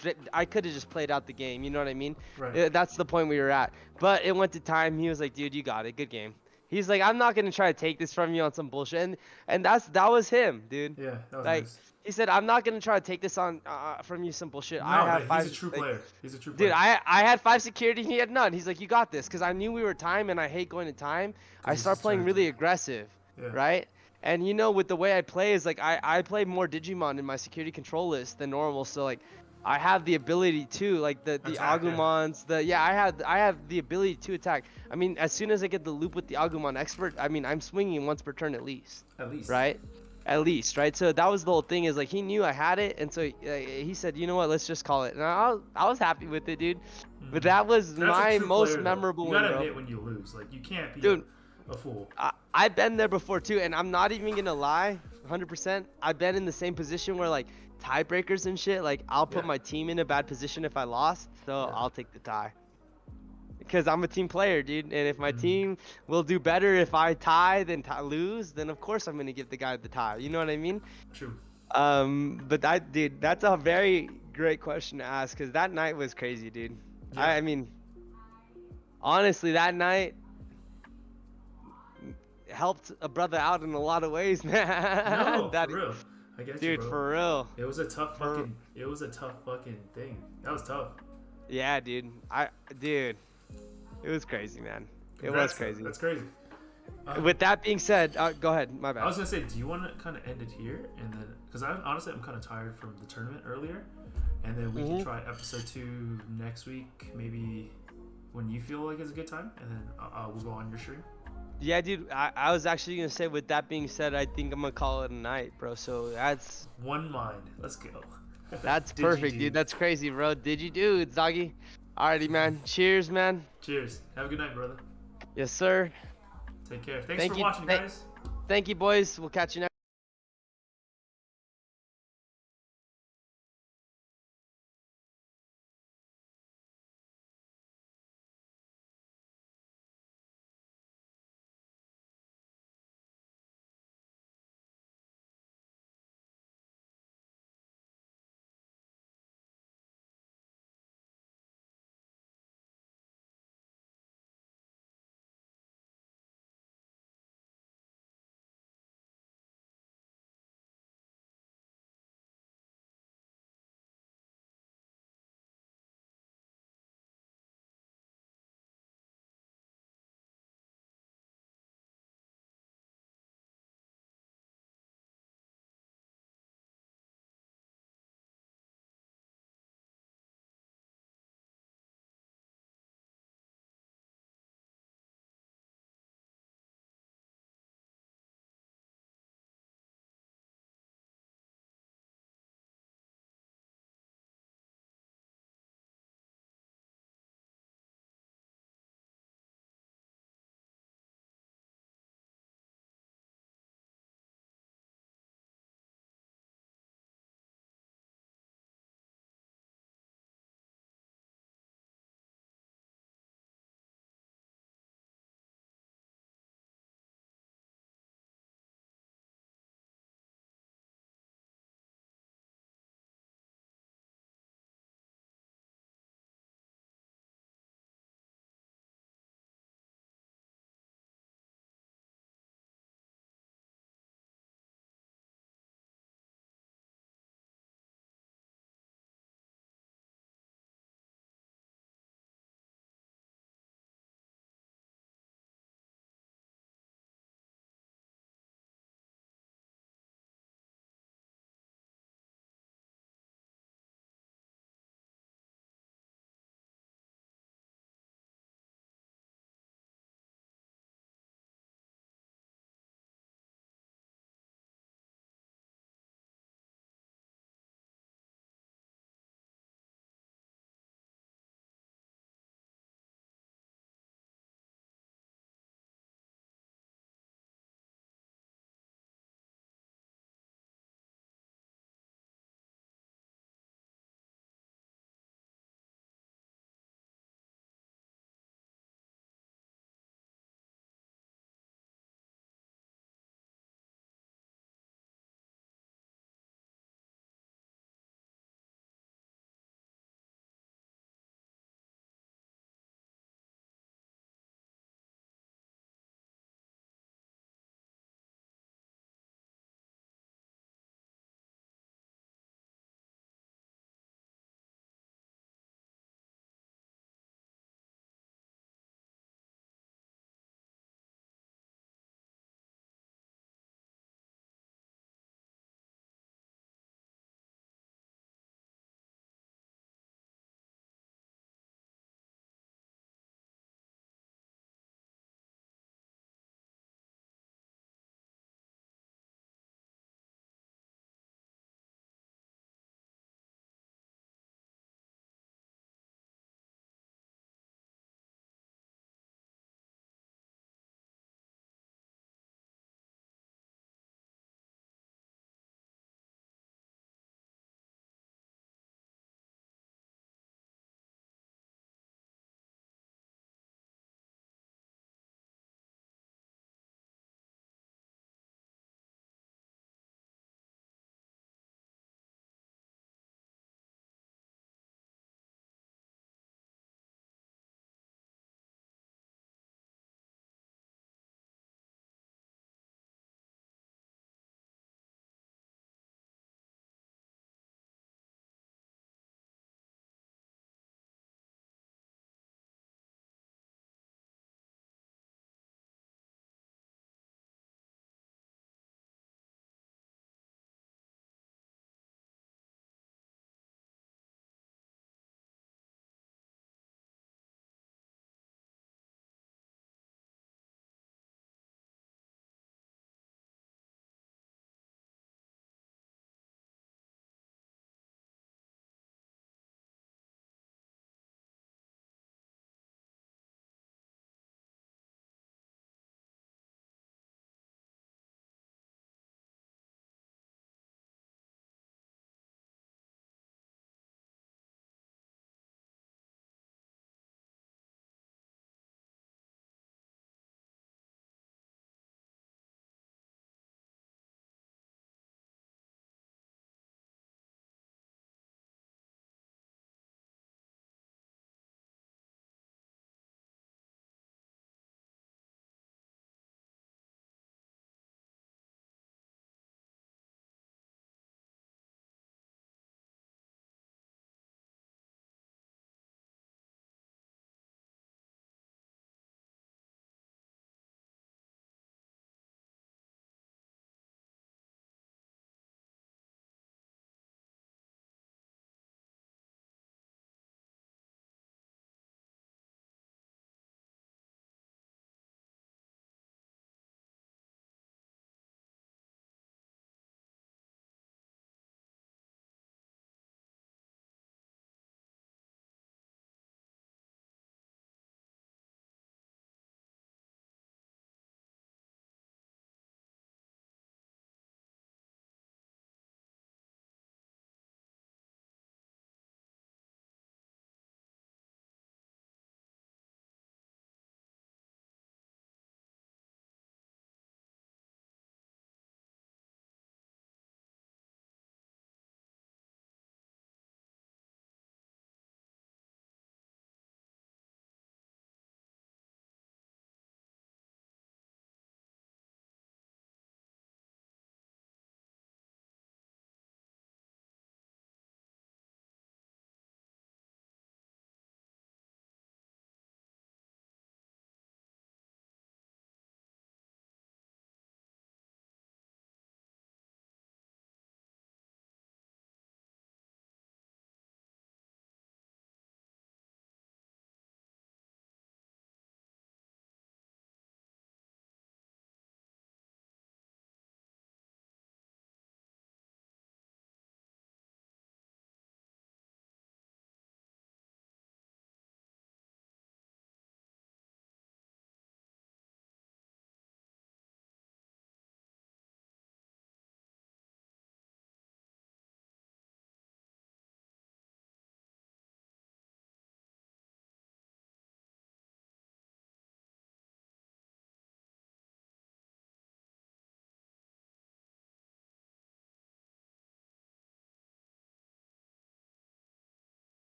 just played out the game. You know what I mean? Right. That's the point we were at. But it went to time. He was like, dude, you got it. Good game. He's like, I'm not gonna try to take this from you on some bullshit. And that was him, dude. Yeah, that was Like, nice. he said, I'm not gonna try to take this on from you some bullshit. No, I have but 5. he's a true like, player. He's a true player. Dude, I had 5 security, he had none. He's like, you got this, because I knew we were time, and I hate going to time. I He's start playing determined. really aggressive, Yeah. right? And you know, with the way I play is like I play more Digimon in my security control list than normal, so like I have the ability to like the Attack, yeah. Agumons, I have the ability to attack. I mean, as soon as I get the loop with the Agumon expert, I mean I'm swinging once per turn at least. At least. Right? At least, right? So that was the whole thing is like he knew I had it, and so he said, you know what, let's just call it. And I was happy with it, dude. But that was That's a my true most player, though. memorable You one, gotta bro. admit when you lose. Like, you can't be Dude. a fool. I've been there before too, and I'm not even gonna lie, 100%. I've been in the same position where like tiebreakers and shit. Like I'll put Yeah. my team in a bad position if I lost, so Yeah. I'll take the tie. Because I'm a team player, dude, and if my Mhm. team will do better if I tie than lose, then of course I'm gonna give the guy the tie. You know what I mean? True. But dude, that's a very great question to ask, because that night was crazy, dude. Yeah. I mean, honestly, that night helped a brother out in a lot of ways, man. No, That- for real. I get you, dude, bro. for real. It was a tough For- fucking thing. That was tough. Yeah, dude. Dude, it was crazy, man. It was Congrats, crazy. That's crazy. With that being said, go ahead. My I bad. was gonna say, do you want to kind of end it here, and then, because honestly I'm kind of tired from the tournament earlier, and then we Mm-hmm. can try episode 2 next week, maybe when you feel like it's a good time, and then we'll go on your stream. Yeah, dude. I was actually gonna say, with that being said, I think I'm gonna call it a night, bro. So that's One mind. Let's go. perfect, Digi-Dudes. dude. That's crazy, bro. Digi-Dudes, doggy. Alrighty, man. Cheers, man. Cheers. Have a good night, brother. Yes, sir. Take care. Thanks Thank for you. watching, guys. Thank you, boys. We'll catch you next.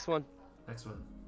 next one. Next one.